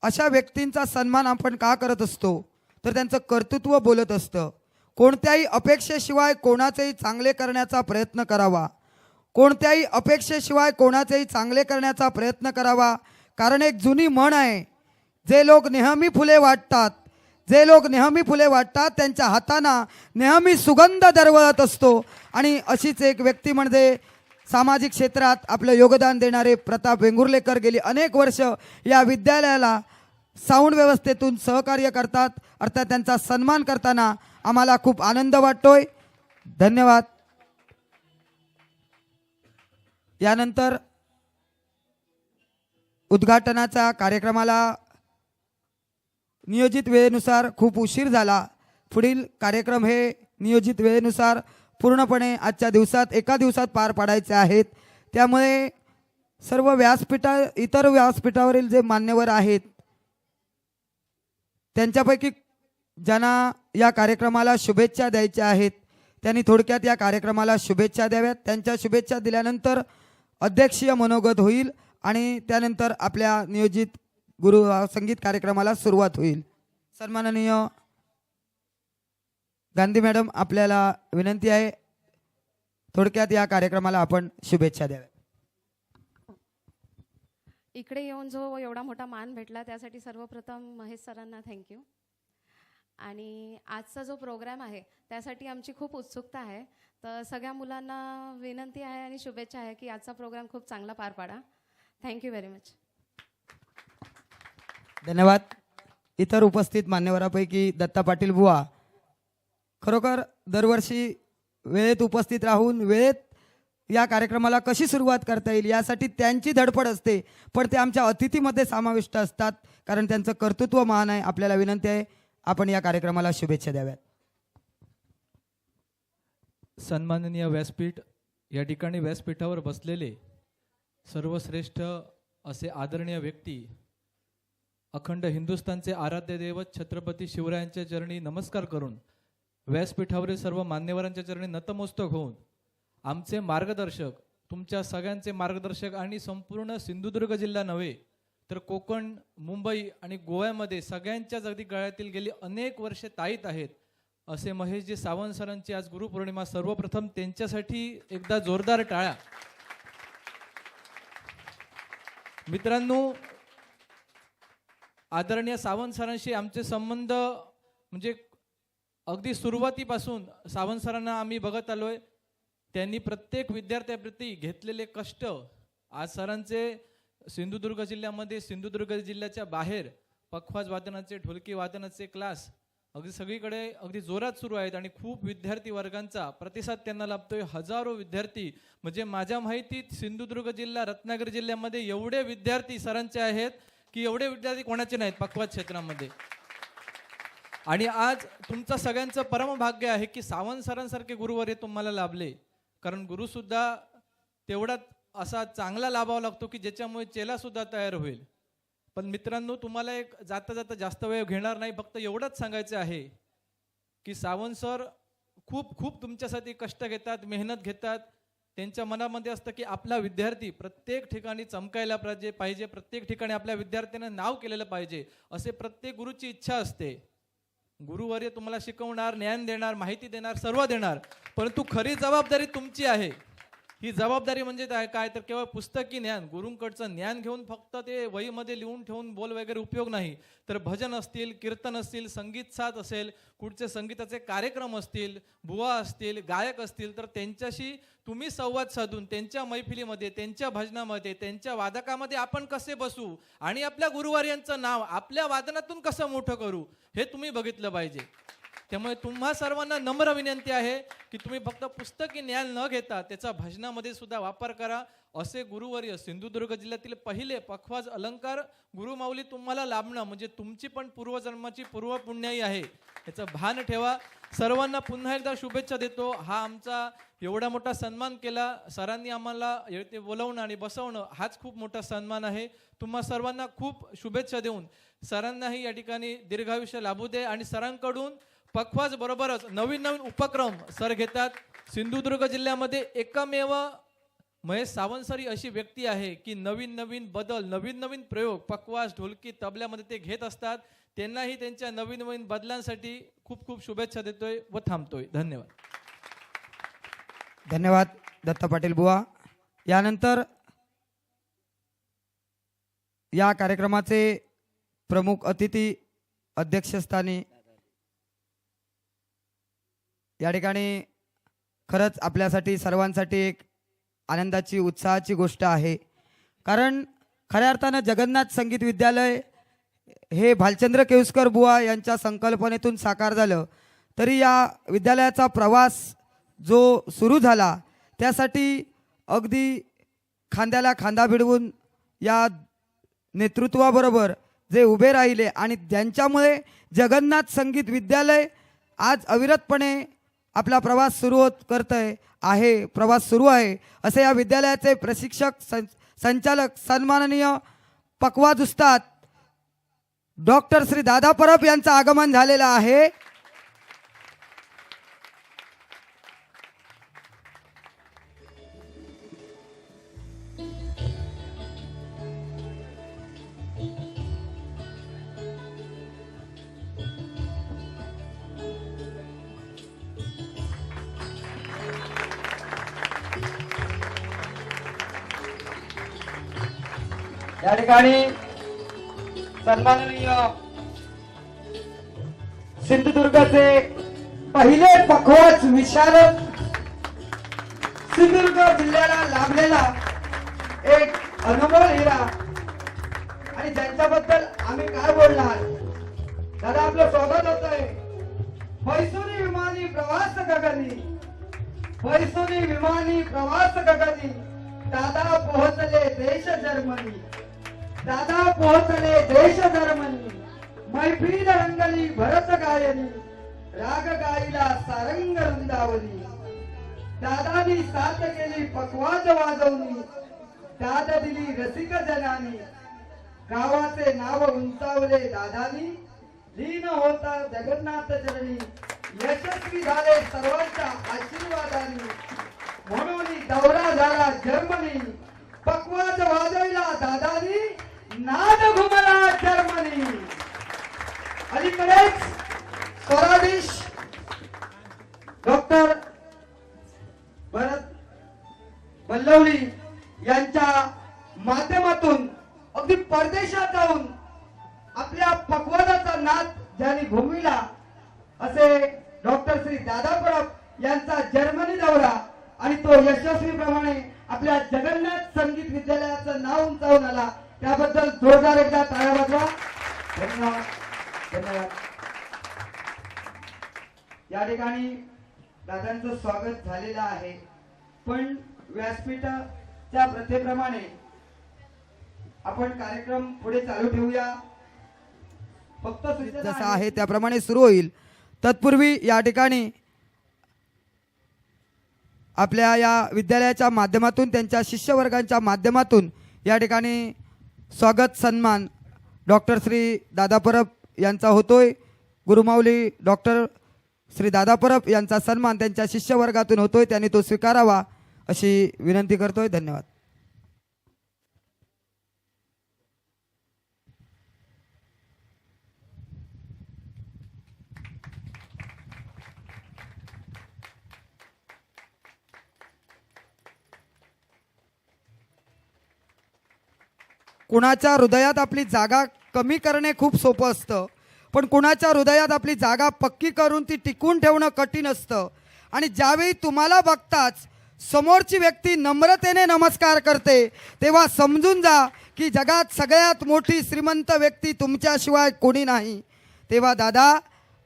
अशा व्यक्तींचा सन्मान आपण का करत असतो, तर त्यांचं कर्तृत्व बोलत असतं. कोणत्याही अपेक्षेशिवाय कोणाचेही चांगले करण्याचा प्रयत्न करावा, कोणत्याही अपेक्षेशिवाय कोणाचेही चांगले करण्याचा प्रयत्न करावा. कारण एक जुनी म्हण आहे, जे लोक नेहमी फुले वाटतात, जे लोक नेहमी फुले वाटतात त्यांच्या हाताना नेहमी सुगंध दरवळत असतो. आणि अशीच एक व्यक्ती म्हणजे सामाजिक क्षेत्रात आपलं योगदान देणारे प्रताप वेंगुर्लेकर गेली अनेक वर्ष या विद्यालयाला साऊंड व्यवस्थेतून सहकार्य करतात. अर्थात त्यांचा सन्मान करताना आम्हाला खूप आनंद वाटतोय. धन्यवाद. यानंतर उद्घाटनाच्या कार्यक्रमाला नियोजित वेळेनुसार खूप उशीर झाला. पुढील कार्यक्रम हे नियोजित वेळेनुसार पूर्णपणे आजच्या दिवसात एका दिवसात पार पाडायचे आहेत. त्यामुळे सर्व इतर व्यासपीठावरील जे मान्यवर आहेत त्यांच्यापैकी ज्यांना या कार्यक्रमाला शुभेच्छा द्यायच्या आहेत त्यांनी थोडक्यात या कार्यक्रमाला शुभेच्छा द्याव्यात. त्यांच्या शुभेच्छा दिल्यानंतर अध्यक्षीय मनोगत होईल आणि त्यानंतर आपल्या नियोजित गुरु संगीत कार्यक्रमाला सुरुवात होईल. सन्माननीय गांधी मॅडम, आपल्याला विनंती आहे, थोडक्यात या कार्यक्रमाला आपण शुभेच्छा द्याव्या. इकडे येऊन जो एवढा मोठा मान भेटला त्यासाठी सर्वप्रथम महेश सरांना थँक्यू. आणि आजचा जो प्रोग्राम आहे त्यासाठी आमची खूप उत्सुकता आहे. तर सगळ्या मुलांना विनंती आहे आणि शुभेच्छा आहे की आजचा प्रोग्राम खूप चांगला पार पाडा. Thank you very much. धन्यवाद. इतर उपस्थित मान्यवरांपैकी दत्ता पाटील बुवा खरोखर दरवर्षी वेळेत उपस्थित राहून वेळेत या कार्यक्रमाला कशी सुरुवात करता येईल यासाठी त्यांची धडपड असते, पण ते आमच्या अतिथीमध्ये समाविष्ट असतात कारण त्यांचं कर्तृत्व महान आहे. आपल्याला विनंती आहे, आपण या कार्यक्रमाला शुभेच्छा द्याव्यात. सन्माननीय व्यासपीठ, या ठिकाणी व्यासपीठावर बसलेले सर्वश्रेष्ठ असे आदरणीय व्यक्ती, अखंड हिंदुस्थानचे आराध्य दैवत छत्रपती शिवरायांच्या चरणी नमस्कार करून, व्यासपीठावरील सर्व मान्यवरांच्या चरणी नतमस्तक होऊन, आमचे मार्गदर्शक, तुमच्या सगळ्यांचे मार्गदर्शक आणि संपूर्ण सिंधुदुर्ग जिल्हा नव्हे तर कोकण, मुंबई आणि गोव्यामध्ये सगळ्यांच्याच अगदी गळ्यातील गेली अनेक वर्षे ताईत आहेत असे महेशजी सावंत सरांची आज गुरुपौर्णिमा. सर्वप्रथम त्यांच्यासाठी एकदा जोरदार टाळ्या. मित्रांनो, आदरणीय सावंत सरांशी आमचे संबंध म्हणजे अगदी सुरुवातीपासून सावंत सरांना आम्ही बघत आलोय. त्यांनी प्रत्येक विद्यार्थ्याप्रती घेतलेले कष्ट आज सरांचे सिंधुदुर्ग जिल्ह्यामध्ये, सिंधुदुर्ग जिल्ह्याच्या बाहेर पखवाज वादनाचे, ढोलकी वादनाचे क्लास अगदी सगळीकडे अगदी जोरात सुरू आहेत आणि खूप विद्यार्थी वर्गांचा प्रतिसाद त्यांना लाभतोय. हजारो विद्यार्थी, म्हणजे माझ्या माहितीत सिंधुदुर्ग जिल्हा, रत्नागिरी जिल्ह्यामध्ये एवढे विद्यार्थी सरांचे आहेत की एवढे विद्यार्थी कोणाचे नाहीत पखवाज क्षेत्रामध्ये. आणि आज तुमचं सगळ्यांचं परमभाग्य आहे की सावंत सरांसारखे गुरुवर्य तुम्हाला लाभले. कारण गुरु सुद्धा तेवढाच असा चांगला लाभावा लागतो की ज्याच्यामुळे चेला सुद्धा तयार होईल. पण मित्रांनो, तुम्हाला एक जाता जाता जास्त वेळ घेणार नाही, फक्त एवढंच सांगायचं आहे की सावंत सर खूप खूप तुमच्यासाठी कष्ट घेतात, मेहनत घेतात. त्यांच्या मनामध्ये असतं की आपला विद्यार्थी प्रत्येक ठिकाणी चमकायला पाहिजे, प्रत्येक ठिकाणी आपल्या विद्यार्थ्यांना नाव केलेलं पाहिजे, असे प्रत्येक गुरुची इच्छा असते. गुरुवर्य तुम्हाला शिकवणार, ज्ञान देणार, माहिती देणार, सर्व देणार, परंतु खरी जबाबदारी तुमची आहे. ही जबाबदारी म्हणजे काय तर केवळ पुस्तकी ज्ञान, गुरुंकडचं ज्ञान घेऊन फक्त ते वहीमध्ये लिहून ठेवून बोल वगैरे उपयोग नाही. तर भजन असतील, कीर्तन असतील, संगीत साथ असेल, कुठचे संगीताचे कार्यक्रम असतील, बुवा असतील, गायक असतील, तर त्यांच्याशी तुम्ही संवाद साधून त्यांच्या मैफिलीमध्ये, त्यांच्या भजनामध्ये, त्यांच्या वादकामध्ये आपण कसे बसू आणि आपल्या गुरुवर्यांचं नाव आपल्या वादनातून कसं मोठं करू हे तुम्ही बघितलं पाहिजे. त्यामुळे तुम्हा सर्वांना नम्र विनंती आहे की तुम्ही फक्त पुस्तकी ज्ञान न घेता त्याचा भजनामध्ये सुद्धा वापर करा. असे गुरुवर्य, सिंधुदुर्ग जिल्ह्यातील पहिले पखवाज अलंकार गुरुमाऊली तुम्हाला लाभणं म्हणजे तुमची पण पूर्वजन्माची पूर्वपुण्याई आहे, याचं भान ठेवा. सर्वांना पुन्हा एकदा शुभेच्छा देतो. हा आमचा एवढा मोठा सन्मान केला सरांनी आम्हाला, ते बोलवणं आणि बसवणं हाच खूप मोठा सन्मान आहे. तुम्हा सर्वांना खूप शुभेच्छा देऊन सरांनाही या ठिकाणी दीर्घायुष्य लाभू दे. आणि सरांकडून पखवाज बरोबरच नवीन नवीन उपक्रम सर घेतात. सिंधुदुर्ग जिल्ह्यामध्ये एकमेव महेश सावंत सर ही अशी व्यक्ती आहे की नवीन नवीन बदल, नवीन नवीन प्रयोग पखवाज, ढोलकी, तबल्यामध्ये ते घेत असतात. त्यांनाही त्यांच्या नवीन नवीन बदलांसाठी खूप खूप शुभेच्छा देतोय व थांबतोय. धन्यवाद. धन्यवाद दत्ता पाटील बुवा. यानंतर या कार्यक्रमाचे प्रमुख अतिथी अध्यक्षस्थानी या ठिकाणी खरंच आपल्यासाठी सर्वांसाठी एक आनंदाची, उत्साहाची गोष्ट आहे. कारण खऱ्या अर्थानं जगन्नाथ संगीत विद्यालय हे भालचंद्र केळुसकर बुवा यांच्या संकल्पनेतून साकार झालं. तरी या विद्यालयाचा प्रवास जो सुरू झाला त्यासाठी अगदी खांद्याला खांदा भिडवून या नेतृत्वाबरोबर जे उभे राहिले आणि ज्यांच्यामुळे जगन्नाथ संगीत विद्यालय आज अविरतपणे आपला प्रवास सुरू प्रवास सुरू आहे असे या विद्यालयाचे प्रशिक्षक, संचालक, सन्माननीय पखवाज उस्ताद डॉक्टर श्री दादा परब यांचं आगमन झालेलं आहे. या ठिकाणी सन्माननीय सिंधुदुर्गचे पहिले पखवाज विशारद, सिंधुदुर्ग जिल्ह्याला लाभलेला एक अनमोल हिरा आणि ज्यांच्याबद्दल आम्ही काय बोलणार. दादा आपलं स्वागत होत आहे. पैसोनी विमानी प्रवास गगनी, पैसोनी विमानी प्रवास गगनी, दादा पोहोचले देश जर्मनी, दादा पोहोचले देश जर्मनी. मैफिल रंगली भरत गायनी राग गाईला सारंग वृंदावनी दादानी साथ केली पकवाज वाजवणी दाद दिली रसिक जनानी गावाचे नाव उंचावले दादानी लीन होता जगन्नाथ चरणी यशस्वी झाले सर्वांच्या आशीर्वादाने म्हणून दौरा झाला जर्मनी पकवाज वाजविला दादानी नाद घुमला जर्मनी अलीकडेच स्वराधीश डॉक्टर भरत बल्लवली यांच्या माध्यमातून अगदी परदेशात जाऊन आपल्या पकवादाचा नाद ज्यांनी घुमविला असे डॉक्टर श्री दादा परब यांचा जर्मनी दौरा आणि तो यशस्वीप्रमाणे आपल्या जगन्नाथ संगीत विद्यालयाचं नाव उंचावून आला त्याबद्दल जोरदार एकदा टाळ्या वाजवा. धन्यवाद धन्यवाद. या ठिकाणी दादांचं स्वागत झालेलं आहे पण व्यासपीठाच्या प्रथेप्रमाणे आपण कार्यक्रम पुढे चालू ठेवूया. फक्त जसं आहे त्याप्रमाणे सुरू होईल. तत्पूर्वी या ठिकाणी आपल्या या विद्यालयाच्या माध्यमातून त्यांच्या शिष्यवर्गांच्या माध्यमातून या ठिकाणी स्वागत सन्मान डॉक्टर श्री दादा परब यांचा होतोय. गुरुमाऊली डॉक्टर श्री दादा परब यांचा सन्मान त्यांच्या शिष्यवर्गातून होतोय त्यांनी तो स्वीकारावा अशी विनंती करतोय. धन्यवाद. कुणाच्या हृदयात आपली जागा कमी करणे खूप सोपं असतं पण कुणाच्या हृदयात आपली जागा पक्की करून ती टिकून ठेवणं कठीण असतं. आणि ज्यावेळी तुम्हाला बघताच समोरची व्यक्ती नम्रतेने नमस्कार करते तेव्हा समजून जा की जगात सगळ्यात मोठी श्रीमंत व्यक्ती तुमच्याशिवाय कोणी नाही. तेव्हा दादा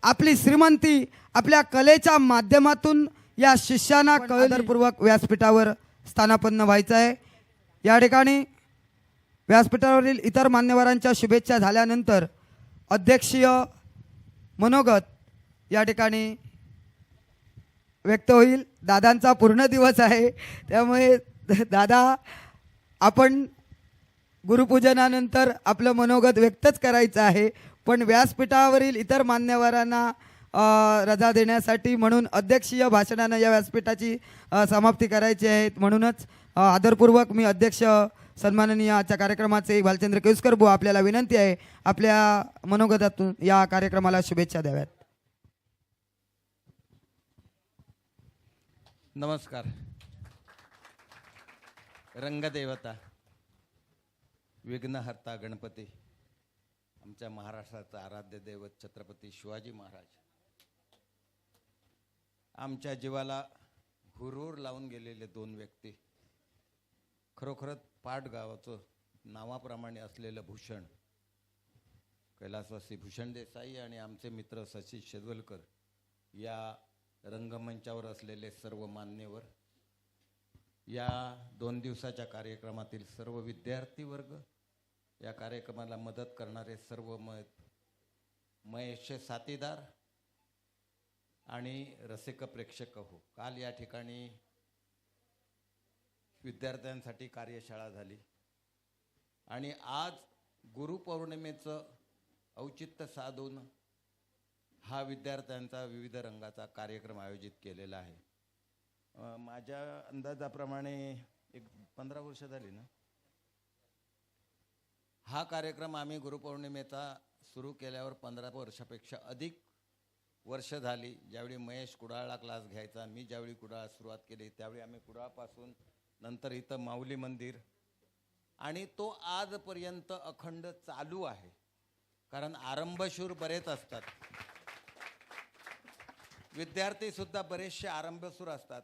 आपली श्रीमंती आपल्या कलेच्या माध्यमातून या शिष्यांना आदरपूर्वक व्यासपीठावर स्थानापन्न व्हायचं आहे. या ठिकाणी व्यासपीठावरील इतर मान्यवरांच्या शुभेच्छा झाल्यानंतर अध्यक्षीय मनोगत या ठिकाणी व्यक्त होईल. दादांचा पूर्ण दिवस आहे त्यामुळे दादा आपण गुरुपूजनानंतर आपलं मनोगत व्यक्तच करायचं आहे पण व्यासपीठावरील इतर मान्यवरांना रजा देण्यासाठी म्हणून अध्यक्षीय भाषणानं या व्यासपीठाची समाप्ती करायची आहे. म्हणूनच आदरपूर्वक मी अध्यक्ष सन्माननीय आजच्या कार्यक्रमाचे भालचंद्र केसकर बुवा आपल्याला विनंती आहे आपल्या मनोगतातून या कार्यक्रमाला शुभेच्छा द्याव्यात. नमस्कार. रंगदेवता विघ्नहर्ता गणपती आमच्या महाराष्ट्राचं आराध्य दैवत छत्रपती शिवाजी महाराज आमच्या जीवाला हुरूर लावून गेलेले दोन व्यक्ती खरोखरच पाट गावाचं नावाप्रमाणे असलेलं भूषण कैलासवासी भूषण देसाई आणि आमचे मित्र सचिन शेजवलकर या रंगमंचावर असलेले सर्व मान्यवर या 2 दिवसाच्या कार्यक्रमातील सर्व विद्यार्थी वर्ग या कार्यक्रमाला मदत करणारे सर्व महेशचे साथीदार आणि रसिक प्रेक्षक हो. काल या ठिकाणी विद्यार्थ्यांसाठी कार्यशाळा झाली आणि आज गुरुपौर्णिमेचं औचित्य साधून हा विद्यार्थ्यांचा विविध रंगाचा कार्यक्रम आयोजित केलेला आहे. माझ्या अंदाजाप्रमाणे एक 15 वर्ष झाली ना हा कार्यक्रम आम्ही गुरुपौर्णिमेचा सुरू केल्यावर 15 वर्षापेक्षा अधिक वर्ष झाली. ज्यावेळी महेश कुडाळला क्लास घ्यायचा मी ज्यावेळी कुडाळ सुरुवात केली त्यावेळी आम्ही कुडाळपासून नंतर इथं माऊली मंदिर आणि तो आजपर्यंत अखंड चालू आहे. कारण आरंभशूर बरेच असतात विद्यार्थी सुद्धा बरेचसे आरंभशूर असतात.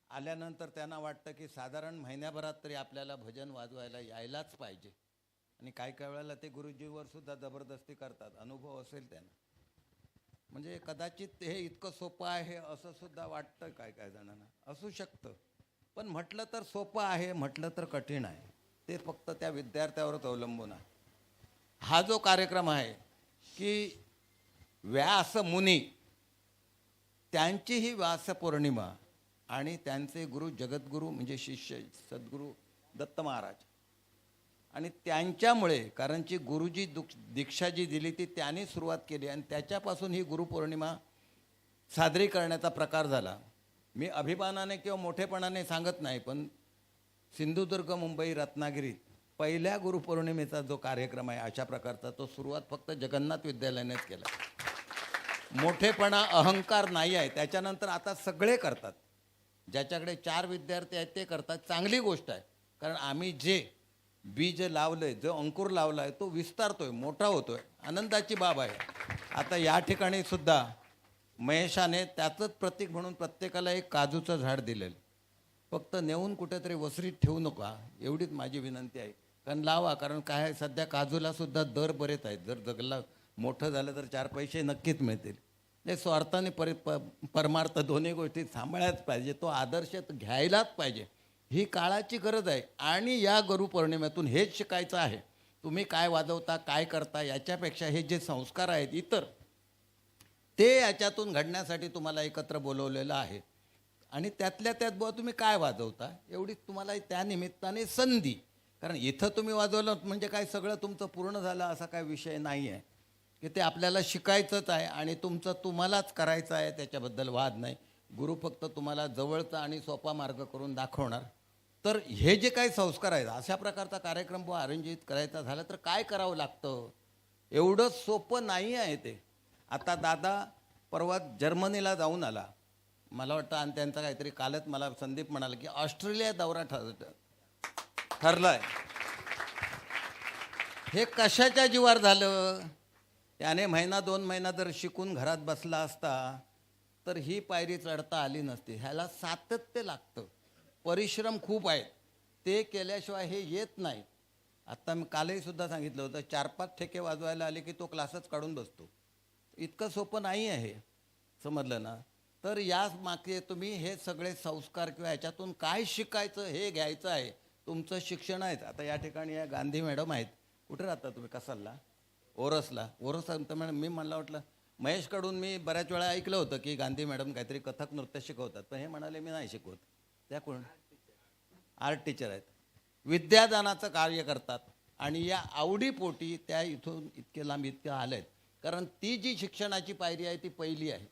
आल्यानंतर त्यांना वाटतं की साधारण महिन्याभरात तरी आपल्याला भजन वाजवायला यायलाच पाहिजे आणि काही काही वेळेला ते गुरुजीवर सुद्धा जबरदस्ती करतात. अनुभव असेल त्यांना म्हणजे कदाचित हे इतकं सोपं आहे असं सुद्धा वाटतं काय काय जणांना असू शकतं. पण म्हटलं तर सोपं आहे म्हटलं तर कठीण आहे ते फक्त त्या विद्यार्थ्यावरच अवलंबून आहे. हा जो कार्यक्रम आहे की व्यास मुनी त्यांची ही व्यास पौर्णिमा आणि त्यांचे गुरु जगद्गुरू म्हणजे शिष्य सद्गुरू दत्त महाराज आणि त्यांच्यामुळे, कारण की गुरुजी दीक्षा जी दिली ती त्यांनी सुरुवात केली आणि त्याच्यापासून ही गुरुपौर्णिमा साजरी करण्याचा प्रकार झाला. मी अभिमानाने किंवा मोठेपणाने सांगत नाही, पण सिंधुदुर्ग, मुंबई, रत्नागिरीत पहिल्या गुरुपौर्णिमेचा जो कार्यक्रम आहे अशा प्रकारचा, तो सुरुवात फक्त जगन्नाथ विद्यालयानेच केला. मोठेपणा, अहंकार नाही आहे. त्याच्यानंतर आता सगळे करतात. ज्याच्याकडे 4 विद्यार्थी आहेत ते करतात. चांगली गोष्ट आहे, कारण आम्ही जे बीज लावलंय, जो अंकुर लावला आहे तो विस्तारतोय, मोठा होतोय, आनंदाची बाब आहे. आता या ठिकाणी सुद्धा महेशाने त्याचंच प्रतीक म्हणून प्रत्येकाला एक काजूचं झाड दिलेलं. फक्त नेऊन कुठेतरी वसरीत ठेवू नका, एवढीच माझी विनंती आहे. कारण लावा, कारण काय आहे, सध्या काजूला सुद्धा दर बरेच आहेत. जर जगला मोठं झालं तर 4 पैसे नक्कीच मिळतील. हे स्वार्थाने परमार्थ दोन्ही गोष्टी सांभाळायच पाहिजे. तो आदर्श घ्यायलाच पाहिजे. ही काळाची गरज आहे. आणि या गुरुपौर्णिमेतून हेच शिकायचं आहे. तुम्ही काय वाजवता, काय करता, याच्यापेक्षा हे जे संस्कार आहेत इतर, ते याच्यातून घडण्यासाठी तुम्हाला एकत्र बोलवलेलं आहे. आणि त्यातल्या त्यात बुवा तुम्ही काय वाजवता, एवढीच तुम्हाला त्या निमित्ताने संधी. कारण इथं तुम्ही वाजवलं म्हणजे काय सगळं तुमचं पूर्ण झालं असा काय विषय नाही आहे. की ते आपल्याला शिकायचंच आहे आणि तुमचं तुम्हालाच करायचं आहे, त्याच्याबद्दल वाद नाही. गुरु फक्त तुम्हाला जवळचा आणि सोपा मार्ग करून दाखवणार. तर हे जे काही संस्कार आहेत, अशा प्रकारचा कार्यक्रम बुवा आयोजित करायचा झाला तर काय करावं लागतं, एवढं सोपं नाही आहे ते. आता दादा परवा जर्मनीला जाऊन आला, मला वाटतं, आणि त्यांचा काहीतरी कालच मला संदीप म्हणाला की ऑस्ट्रेलिया दौरा ठरलाय. हे कशाच्या जीवावर झालं? त्याने 1-2 महिना जर शिकून घरात बसला असता तर ही पायरी चढता आली नसती. ह्याला सातत्य लागतं, परिश्रम खूप आहेत, ते केल्याशिवाय हे येत नाही. आत्ता मी कालही सुद्धा सांगितलं होतं, 4-5 ठेके वाजवायला आले की तो क्लासच काढून बसतो. इतकं सोपं नाही आहे, समजलं ना? तर या मागे तुम्ही हे सगळे संस्कार किंवा ह्याच्यातून काय शिकायचं हे घ्यायचं आहे. तुमचं शिक्षण आहे. आता या ठिकाणी या गांधी मॅडम आहेत. कुठे राहता तुम्ही? कसालला? ओरसला. ओरस मॅडम, मी म्हणलं, म्हटलं महेशकडून मी बऱ्याच वेळा ऐकलं होतं की गांधी मॅडम काहीतरी कथक नृत्य शिकवतात, पण हे म्हणाले मी नाही शिकवत. त्या कोण? आर्ट टीचर आहेत. विद्यादानाचं कार्य करतात आणि या आवडीपोटी त्या इथून इतके लांब इतक्या आल्या आहेत. कारण ती जी शिक्षणाची पायरी आहे ती पहिली आहे.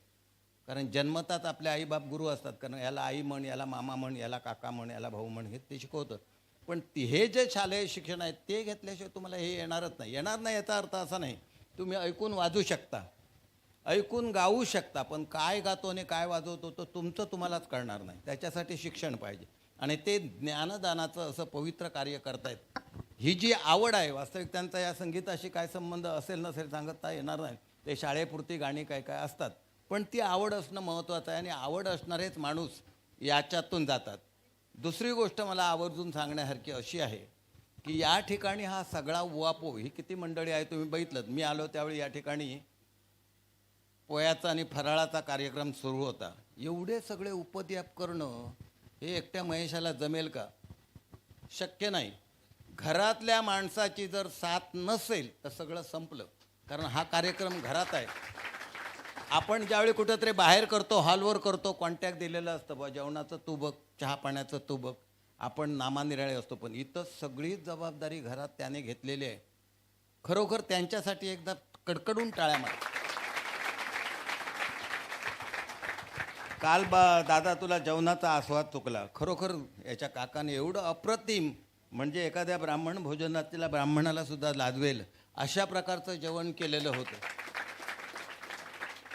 कारण जन्मतात आपले आईबाप गुरु असतात. कारण याला आई म्हण, याला मामा म्हण, याला काका म्हण, याला भाऊ म्हण, हे ते शिकवतं. पण हे जे शालेय शिक्षण आहे ते घेतल्याशिवाय तुम्हाला हे येणारच नाही. येणार नाही याचा अर्थ असा नाही, तुम्ही ऐकून वाजू शकता, ऐकून गाऊ शकता, पण काय गातो आणि काय वाजवतो तो तुमचं तुम्हालाच कळणार नाही. त्याच्यासाठी शिक्षण पाहिजे. आणि ते ज्ञानदानाचं असं पवित्र कार्य करतायत. ही जी आवड आहे, वास्तविक त्यांचा या संगीताशी काय संबंध असेल नसेल सांगता येणार नाही. ते शाळेपुरती गाणी काय काय असतात, पण ती आवड असणं महत्त्वाचं आहे. आणि आवड असणारेच माणूस याच्यातून जातात. दुसरी गोष्ट मला आवर्जून सांगण्यासारखी अशी आहे की या ठिकाणी हा सगळा उवापो, ही किती मंडळी आहे तुम्ही बघितलं. मी आलो त्यावेळी या ठिकाणी पोयाचा आणि फराळाचा कार्यक्रम सुरू होता. एवढे सगळे उपद्याप करणं हे एकट्या महेशाला जमेल का? शक्य नाही. घरातल्या माणसाची जर साथ नसेल तर सगळं संपलं. कारण हा कार्यक्रम घरात आहे. आपण ज्यावेळी कुठंतरी बाहेर करतो, हॉलवर करतो, कॉन्टॅक्ट दिलेलं असतं, बा जेवणाचं तू बघ, चहा पाण्याचं तू बघ, आपण नामानिराळे असतो. पण इथं सगळी जबाबदारी घरात त्याने घेतलेली आहे. खरोखर त्यांच्यासाठी एकदा कडकडून टाळ्या मार. काल दादा तुला जेवणाचा आस्वाद चुकला. खरोखर याच्या काकाने एवढं अप्रतिम, म्हणजे एखाद्या ब्राह्मण भोजनातल्या ब्राह्मणाला सुद्धा लाजवेल अशा प्रकारचं जेवण केलेलं होतं.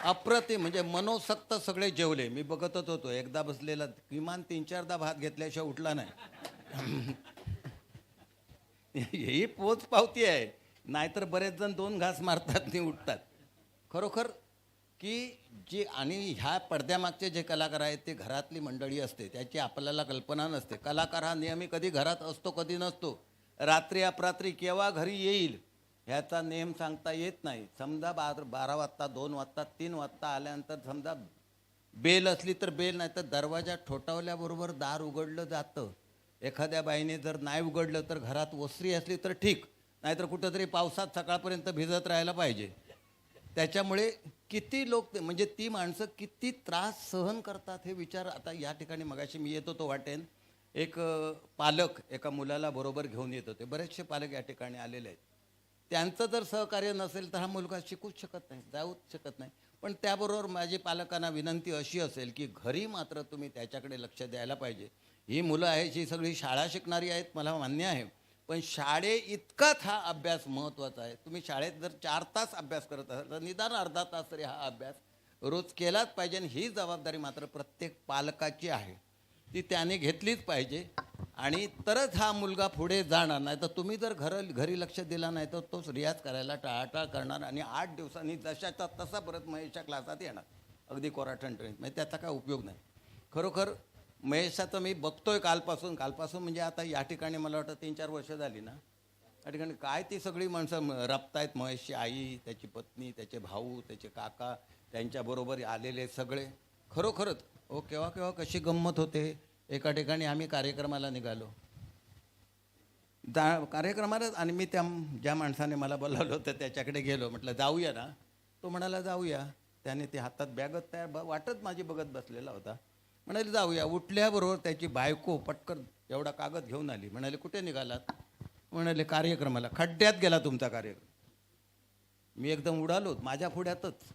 अप्रतिम, म्हणजे मनोसक्त सगळे जेवले. मी बघतच होतो. एकदा बसलेला किमान 3-4दा भात घेतल्याशिवाय उठला नाही. ही पोच पावती आहे. नाहीतर बरेच जण 2 घास मारतात आणि उठतात. खरोखर की जी, आणि ह्या पडद्यामागचे जे कलाकार आहेत ते घरातली मंडळी असते, त्याची आपल्याला कल्पना नसते. कलाकार हा नेहमी कधी घरात असतो कधी नसतो. रात्री अपरात्री केव्हा घरी येईल ह्याचा नेम सांगता येत नाही. समजा 12 वाजता, 2 वाजता, 3 वाजता आल्यानंतर समजा बेल असली तर बेल, नाही तर दरवाजा ठोठावल्याबरोबर दार उघडलं जातं. एखाद्या बाईने जर नाही उघडलं तर घरात वसरी असली तर ठीक, नाहीतर कुठंतरी पावसात सकाळपर्यंत भिजत राहायला पाहिजे. त्याच्यामुळे किती लोक म्हणजे ती माणसं किती त्रास सहन करतात हे विचार आता या ठिकाणी मगाशी मी येतो तो वाटेन एक पालक एका मुलाला बरोबर घेऊन येत होते. बरेचसे पालक या ठिकाणी आलेले आहेत. त्यांचं जर सहकार्य नसेल तर हा मुलगा शिकूच शकत नाही, जाऊच शकत नाही. पण त्याबरोबर माझी पालकांना विनंती अशी असेल की घरी मात्र तुम्ही त्याच्याकडे लक्ष द्यायला पाहिजे. ही मुलं आहेत ही सगळी शाळा शिकणारी आहेत मला मान्य आहे, पण शाळे इतकाच हा अभ्यास महत्त्वाचा आहे. तुम्ही शाळेत जर 4 तास अभ्यास करत असाल तर निदान अर्धा तास तरी हा अभ्यास रोज केलाच पाहिजे. आणि ही जबाबदारी मात्र प्रत्येक पालकाची आहे, ती त्याने घेतलीच पाहिजे. आणि तरच हा मुलगा पुढे जाणार. नाही तर तुम्ही जर घरी लक्ष दिला नाही तर तोच रियाज करायला टाळाटाळ करणार आणि 8 दिवसांनी जशाचा तसा परत महेशच्या क्लासात येणार अगदी कोराठण ट्रेन. म्हणजे त्याचा काय उपयोग नाही. खरोखर महेशाचं मी बघतोय कालपासून म्हणजे आता या ठिकाणी मला वाटतं 3-4 वर्ष झाली ना, या ठिकाणी काय ती सगळी माणसं रपतायत. महेशची आई, त्याची पत्नी, त्याचे भाऊ, त्याचे काका, त्यांच्याबरोबर आलेले सगळे. खरोखरच केव्हा केव्हा कशी गंमत होते. एका ठिकाणी आम्ही कार्यक्रमाला निघालो कार्यक्रमाला आणि मी ज्या माणसाने मला बोलावलं होतं त्याच्याकडे गेलो. म्हटलं जाऊया ना. तो म्हणाला जाऊया. त्याने ते हातात बॅगच तयार वाटत माझी बघत बसलेला होता. म्हणाले जाऊया. उठल्याबरोबर त्याची बायको पटकन एवढा कागद घेऊन आली. म्हणाले कुठे निघालात? म्हणाले कार्यक्रमाला. खड्ड्यात गेला तुमचा कार्यक्रम. मी एकदम उडालो माझ्या पुढ्यातच.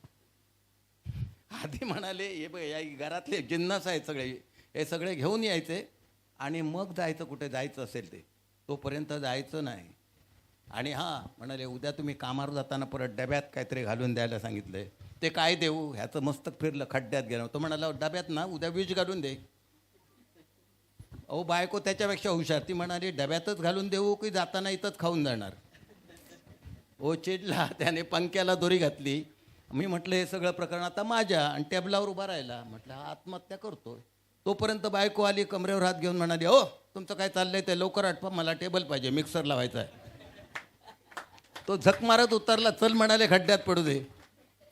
आधी म्हणाले हे बघ या घरातले जिन्नस आहेत सगळे, हे सगळे घेऊन यायचे आणि मग जायचं कुठे जायचं असेल ते, तोपर्यंत जायचं नाही. आणि हां म्हणाले उद्या तुम्ही कामावर जाताना परत डब्यात काहीतरी घालून द्यायला सांगितलं आहे. ते काय देऊ? ह्याचं मस्तक फिरलं, खड्ड्यात गेलं. तो म्हणाला डब्यात ना उद्या विष घालून दे. अहो बायको त्याच्यापेक्षा हुशार. ती म्हणाली डब्यातच घालून देऊ की जाताना इथंच खाऊन जाणार? ओ चिडला. त्याने पंख्याला दोरी घातली. मी म्हटलं हे सगळं प्रकरण आता माझ्या आणि टेबलावर उभा राहिला. म्हटलं हा आत्महत्या करतोय. तोपर्यंत बायको आली कमरेवर हात घेऊन म्हणाली हो तुमचं काय चाललंय ते लवकर आठवा, मला टेबल पाहिजे, मिक्सर लावायचा आहे. तो झक मारत उतरला. चल म्हणाले खड्ड्यात पडू दे.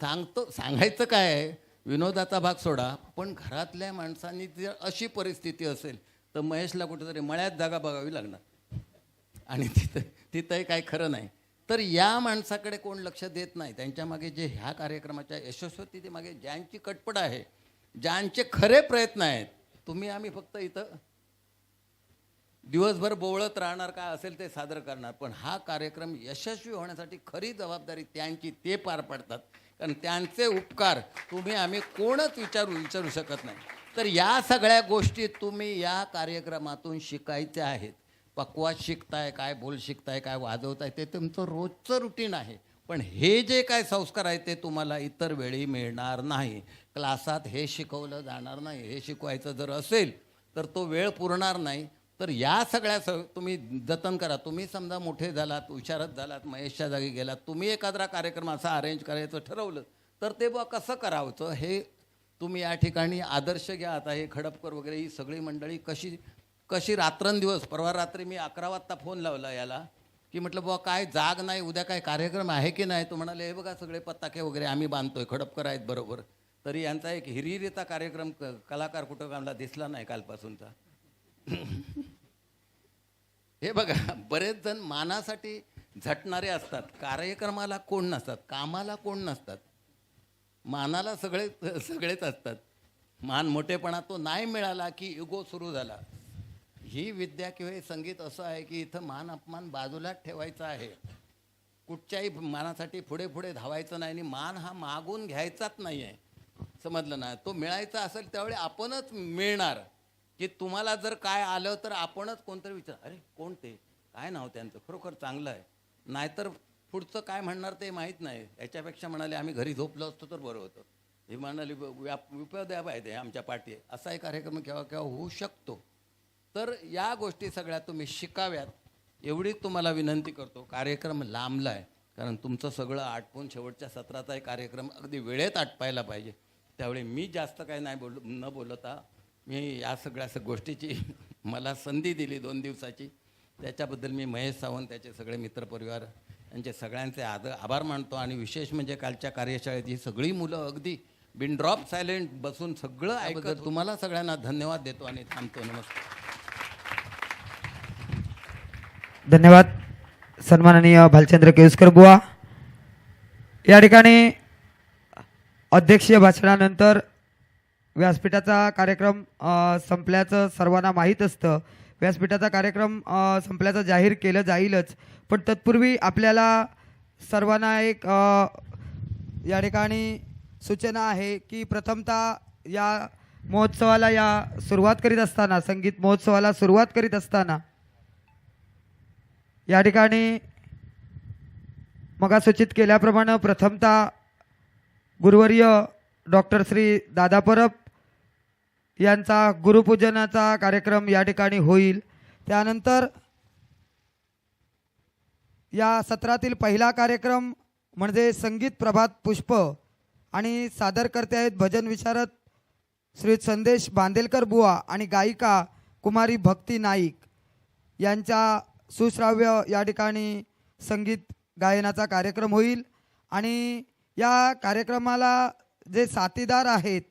सांगायचं काय आहे, विनोदाचा भाग सोडा, पण घरातल्या माणसांनी जर अशी परिस्थिती असेल तर महेशला कुठेतरी मळ्यात जागा बघावी लागणार आणि तिथंही काही खरं नाही. तर या माणसाकडे कोण लक्ष देत नाही. त्यांच्या मागे जे ह्या कार्यक्रमाच्या यशस्वी मागे ज्यांची कटपट आहे, ज्यांचे खरे प्रयत्न आहेत, आम्ही फक्त इथं दिवसभर बोवळत राहणार, काय असेल ते सादर करणार. पण हा कार्यक्रम यशस्वी होण्यासाठी खरी जबाबदारी त्यांची, ते पार पाडतात. कारण त्यांचे उपकार आम्ही कोणच विचारू शकत नाही. तर या सगळ्या गोष्टी तुम्ही या कार्यक्रमातून शिकायच्या आहेत. पक्वास शिकताय, काय बोल शिकताय, काय वाजवताय, ते तुमचं रोजचं रुटीन आहे. पण हे जे काय संस्कार आहे ते तुम्हाला इतर वेळी मिळणार नाही. क्लासात हे शिकवलं जाणार नाही. हे शिकवायचं जर असेल तर तो वेळ पुरणार नाही. तर या सगळ्या तुम्ही जतन करा. तुम्ही समजा मोठे झालात, हुशारच झालात, महेशच्या जागी गेलात, तुम्ही एखादा कार्यक्रम असा अरेंज करायचं ठरवलं तर ते कसं करावचं हे तुम्ही या ठिकाणी आदर्श घ्या. आता हे खडपकर वगैरे ही सगळी मंडळी कशी रात्रंदिवस. परवा रात्री मी 11 वाजता फोन लावला याला की म्हटलं बुवा काय जाग नाही, उद्या काय कार्यक्रम आहे की नाही? तो म्हणाले हे बघा सगळे पताके वगैरे आम्ही बांधतोय, खडपकर आहेत बरोबर. तरी यांचा एक हिरिरीचा कार्यक्रम कलाकार कुठं कामला दिसला नाही कालपासूनचा. हे बघा बरेच जण मानासाठी झटणारे असतात, कार्यक्रमाला कोण नसतात, कामाला कोण नसतात, मानाला सगळेच असतात. मान मोठेपणा तो नाही मिळाला की इगो सुरू झाला. ही विद्या किंवा हे संगीत असं आहे की इथं मान अपमान बाजूलाच ठेवायचा आहे. कुठच्याही मानासाठी पुढे धावायचं नाही. आणि मान हा मागून घ्यायचाच नाही आहे, समजलं ना? तो मिळायचा असेल त्यावेळी आपणच मिळणार. की तुम्हाला जर काय आलं तर आपणच कोणतरी अरे कोण ते, काय नाव त्यांचं, खरोखर चांगलं आहे, नाहीतर पुढचं काय म्हणणार ते माहीत नाही. याच्यापेक्षा म्हणाले आम्ही घरी झोपलो असतो तर बरं होतं. हे म्हणाले विपद्या पाहिजे आमच्या पाठी. असा एक कार्यक्रम केव्हा केव्हा होऊ शकतो. तर या गोष्टी सगळ्या तुम्ही शिकाव्यात एवढीच तुम्हाला विनंती करतो. कार्यक्रम लांबला आहे कारण तुमचं सगळं आटपून शेवटच्या सत्राचा एक कार्यक्रम अगदी वेळेत आटपायला पाहिजे. त्यावेळी मी जास्त काही नाही न बोलता मी या सगळ्या गोष्टीची मला संधी दिली 2 दिवसाची, त्याच्याबद्दल मी महेश सावंत, त्याचे सगळे मित्रपरिवार यांचे सगळ्यांचे आभार मानतो. आणि विशेष म्हणजे कालच्या कार्यशाळेत ही सगळी मुलं अगदी बिनड्रॉप सायलेंट बसून सगळं ऐकत. तुम्हाला सगळ्यांना धन्यवाद देतो आणि थांबतो. नमस्कार. धन्यवाद सन्माननीय भालचंद्र केळुसकर बुवा. या ठिकाणी अध्यक्षीय भाषणानंतर व्यासपीठाचा कार्यक्रम संपल्याचं सर्वांना माहीत असतं. व्यासपीठाचा कार्यक्रम संपल्याचं जाहीर केलं जाईलच, पण तत्पूर्वी आपल्याला सर्वांना एक या ठिकाणी सूचना आहे की प्रथमतः या महोत्सवाला सुरुवात करीत असताना, संगीत महोत्सवाला सुरुवात करीत असताना या ठिकाणी मगा सूचित केल्याप्रमाणे प्रथमतः गुरुवर्य डॉक्टर श्री दादा परब यांचा गुरुपूजनाचा कार्यक्रम या ठिकाणी होईल. त्यानंतर या सत्रातील पहिला कार्यक्रम म्हणजे संगीत प्रभात पुष्प आणि सादर करते आहेत भजन विशारद श्री संदेश बांदेलकर बुवा आणि गायिका कुमारी भक्ती नाईक यांच्या सुश्राव्य या ठिकाणी संगीत गायनाचा कार्यक्रम होईल. आणि या कार्यक्रमाला जे साथीदार आहेत,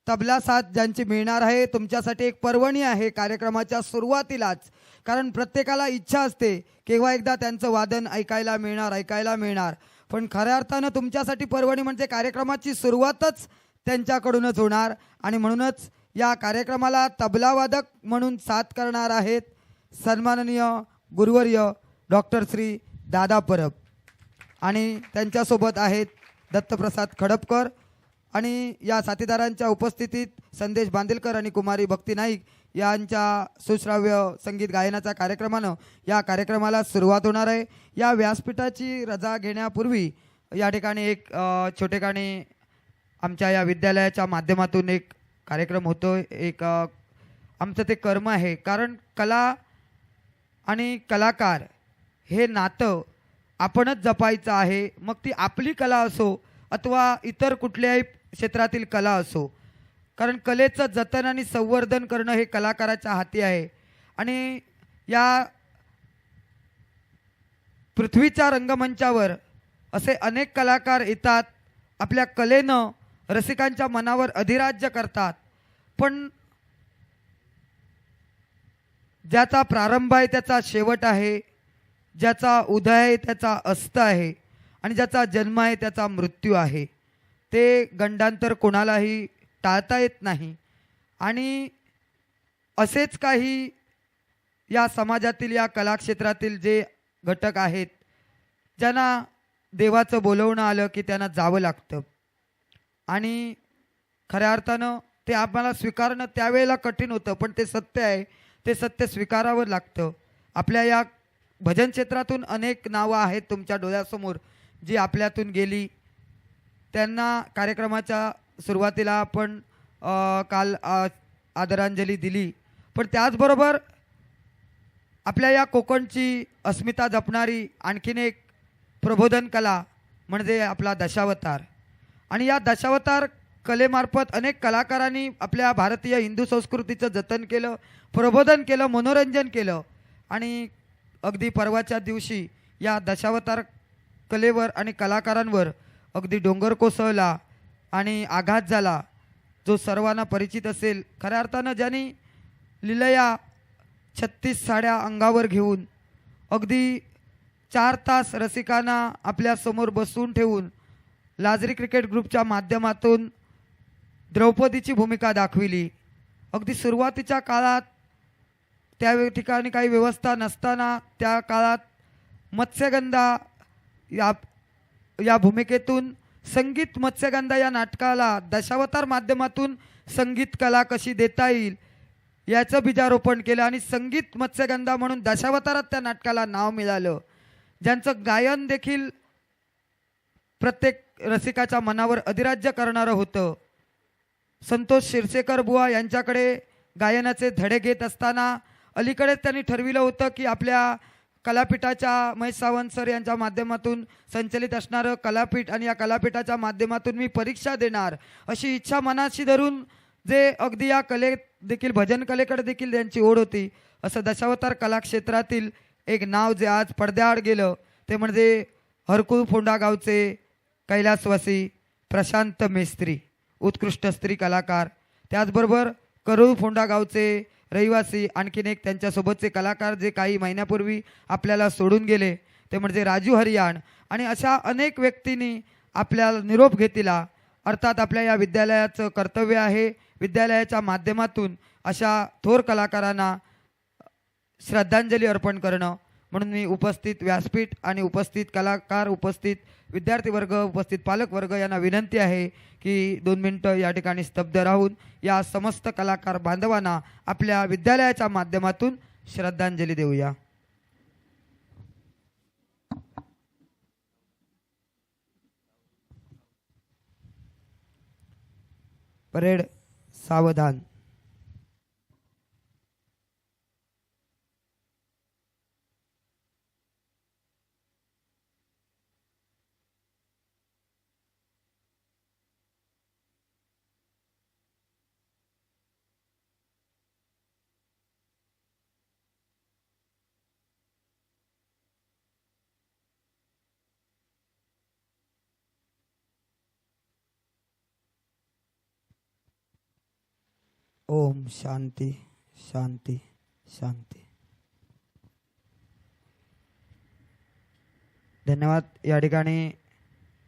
तबला साथ ज्यांची मिळणार आहे, तुमच्यासाठी एक पर्वणी आहे कार्यक्रमाच्या सुरुवातीलाच. कारण प्रत्येकाला इच्छा असते केव्हा एकदा त्यांचं वादन ऐकायला मिळणार, पण खऱ्या अर्थानं तुमच्यासाठी पर्वणी म्हणजे कार्यक्रमाची सुरुवातच त्यांच्याकडूनच होणार. आणि म्हणूनच या कार्यक्रमाला तबलावादक म्हणून साथ करणार आहेत सन्माननीय गुरुवर्य डॉक्टर श्री दादा परब आणि त्यांच्यासोबत आहेत दत्तप्रसाद खडपकर. आणि या साथीदारांच्या उपस्थितीत संदेश बांदेलकर आणि कुमारी भक्ती नाईक यांच्या सुश्राव्य संगीत गायनाच्या कार्यक्रमानं या कार्यक्रमाला सुरुवात होणार आहे. या व्यासपीठाची रजा घेण्यापूर्वी या ठिकाणी एक छोटेखानी आमच्या या विद्यालयाच्या माध्यमातून एक कार्यक्रम होतो. एक आमचं ते कर्म आहे, कारण कला आणि कलाकार हे नातं आपणच जपायचं आहे. मग ती आपली कला असो अथवा इतर कुठल्याही क्षेत्रातील कला असो, कारण कलेचं जतन आणि संवर्धन करणं हे कलाकाराच्या हाती आहे. आणि या पृथ्वीच्या रंगमंचावर असे अनेक कलाकार येतात, आपल्या कलेनं रसिकांच्या मनावर अधिराज्य करतात, पण ज्याचा प्रारंभ आहे त्याचा शेवट आहे, ज्याचा उदय आहे त्याचा अस्त आहे आणि ज्याचा जन्म आहे त्याचा मृत्यू आहे. ते गंडांतर कोणालाही टाळता येत नाही. आणि असेच काही या समाजातील, या कलाक्षेत्रातील जे घटक आहेत, ज्यांना देवाचं बोलवणं आलं की त्यांना जावं लागतं. आणि खऱ्या अर्थानं ते आम्हाला स्वीकारणं त्यावेळेला कठीण होतं, पण ते सत्य आहे, ते सत्य स्वीकारावं लागतं. आपल्या या भजन क्षेत्रातून अनेक नावं आहेत तुमच्या डोळ्यासमोर जी आपल्यातून गेली. त्यांना कार्यक्रमाच्या सुरुवातीला आपण काल आदरांजली दिली, पण त्याचबरोबर आपल्या या कोकणची अस्मिता जपणारी आणखीन एक प्रबोधन कला म्हणजे आपला दशावतार. आणि या दशावतार कलेमार्फत अनेक कलाकारांनी आपल्या भारतीय हिंदू संस्कृतीचं जतन केलं, प्रबोधन केलं, मनोरंजन केलं. आणि अगदी परवाच्या दिवशी या दशावतार कलेवर आणि कलाकारांवर अगदी डोंगर कोसळला आणि आघात झाला, जो सर्वांना परिचित असेल. खऱ्या अर्थानं ज्यांनी लीलया 36 साड्या अंगावर घेऊन अगदी 4 तास रसिकांना आपल्या समोर बसवून ठेवून लाजरी क्रिकेट ग्रुपच्या माध्यमातून द्रौपदीची भूमिका दाखविली. अगदी सुरुवातीच्या काळात त्या ठिकाणी काही व्यवस्था नसताना त्या काळात मत्स्यगंधा या भूमिकेतून संगीत मत्स्यगंधा या नाटकाला दशावतार माध्यमातून संगीत कला कशी देता येईल याचं बीजारोपण केलं आणि संगीत मत्स्यगंधा म्हणून दशावतारात त्या नाटकाला नाव मिळालं. ज्यांचं गायन देखील प्रत्येक रसिकाच्या मनावर अधिराज्य करणारं होतं. संतोष शिरसेकर बुवा यांच्याकडे गायनाचे धडे घेत असताना अलीकडेच त्यांनी ठरविलं होतं की आपल्या कलापीठाच्या महेश सावंत सर यांच्या माध्यमातून संचलित असणारं कलापीठ आणि या कलापीठाच्या माध्यमातून मी परीक्षा देणार अशी इच्छा मनाशी धरून जे अगदी या कले देखील भजन कलेकडे देखील त्यांची ओढ होती, असं दशावतार कलाक्षेत्रातील एक नाव जे आज पडद्याआड गेलं ते म्हणजे हरकुळ फोंडा गावचे कैलासवासी प्रशांत मेस्त्री, उत्कृष्ट स्त्री कलाकार. त्याचबरोबर करूळ फोंडा गावचे रहिवासी आणखीन एक त्यांच्यासोबतचे कलाकार जे काही महिन्यापूर्वी आपल्याला सोडून गेले ते म्हणजे राजू हरियाण. आणि अशा अनेक व्यक्तींनी आपल्याला निरोप घेतीला. अर्थात आपल्या या विद्यालयाचं कर्तव्य आहे विद्यालयाच्या माध्यमातून अशा थोर कलाकारांना श्रद्धांजली अर्पण करणं. म्हणून मी उपस्थित व्यासपीठ आणि उपस्थित कलाकार, उपस्थित विद्यार्थी वर्ग, उपस्थित पालक वर्ग यांना विनंती आहे की 2 मिनिटं या ठिकाणी स्तब्ध राहून या समस्त कलाकार बांधवांना आपल्या विद्यालयाच्या माध्यमातून श्रद्धांजली देऊया. परेड सावधान. ओम शांती शांती शांती. धन्यवाद. या ठिकाणी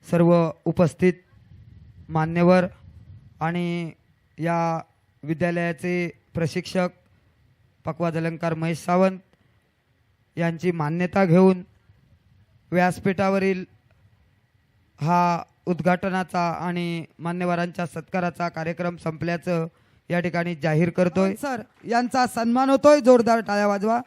सर्व उपस्थित मान्यवर आणि या विद्यालयाचे प्रशिक्षक पक्वाज अलंकार महेश सावंत यांची मान्यता घेऊन व्यासपीठावरील हा उद्घाटनाचा आणि मान्यवरांच्या सत्काराचा कार्यक्रम संपल्याचं या ठिकाणी जाहीर करतोय. सर यांचा सन्मान होतोय. जोरदार टाळ्या वाजवा.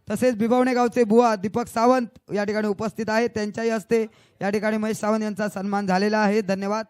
तसेच बिबवणे गावचे बुवा दीपक सावंत या ठिकाणी उपस्थित आहेत. त्यांच्याही हस्ते या ठिकाणी महेश सावंत यांचा सन्मान झालेला आहे. धन्यवाद.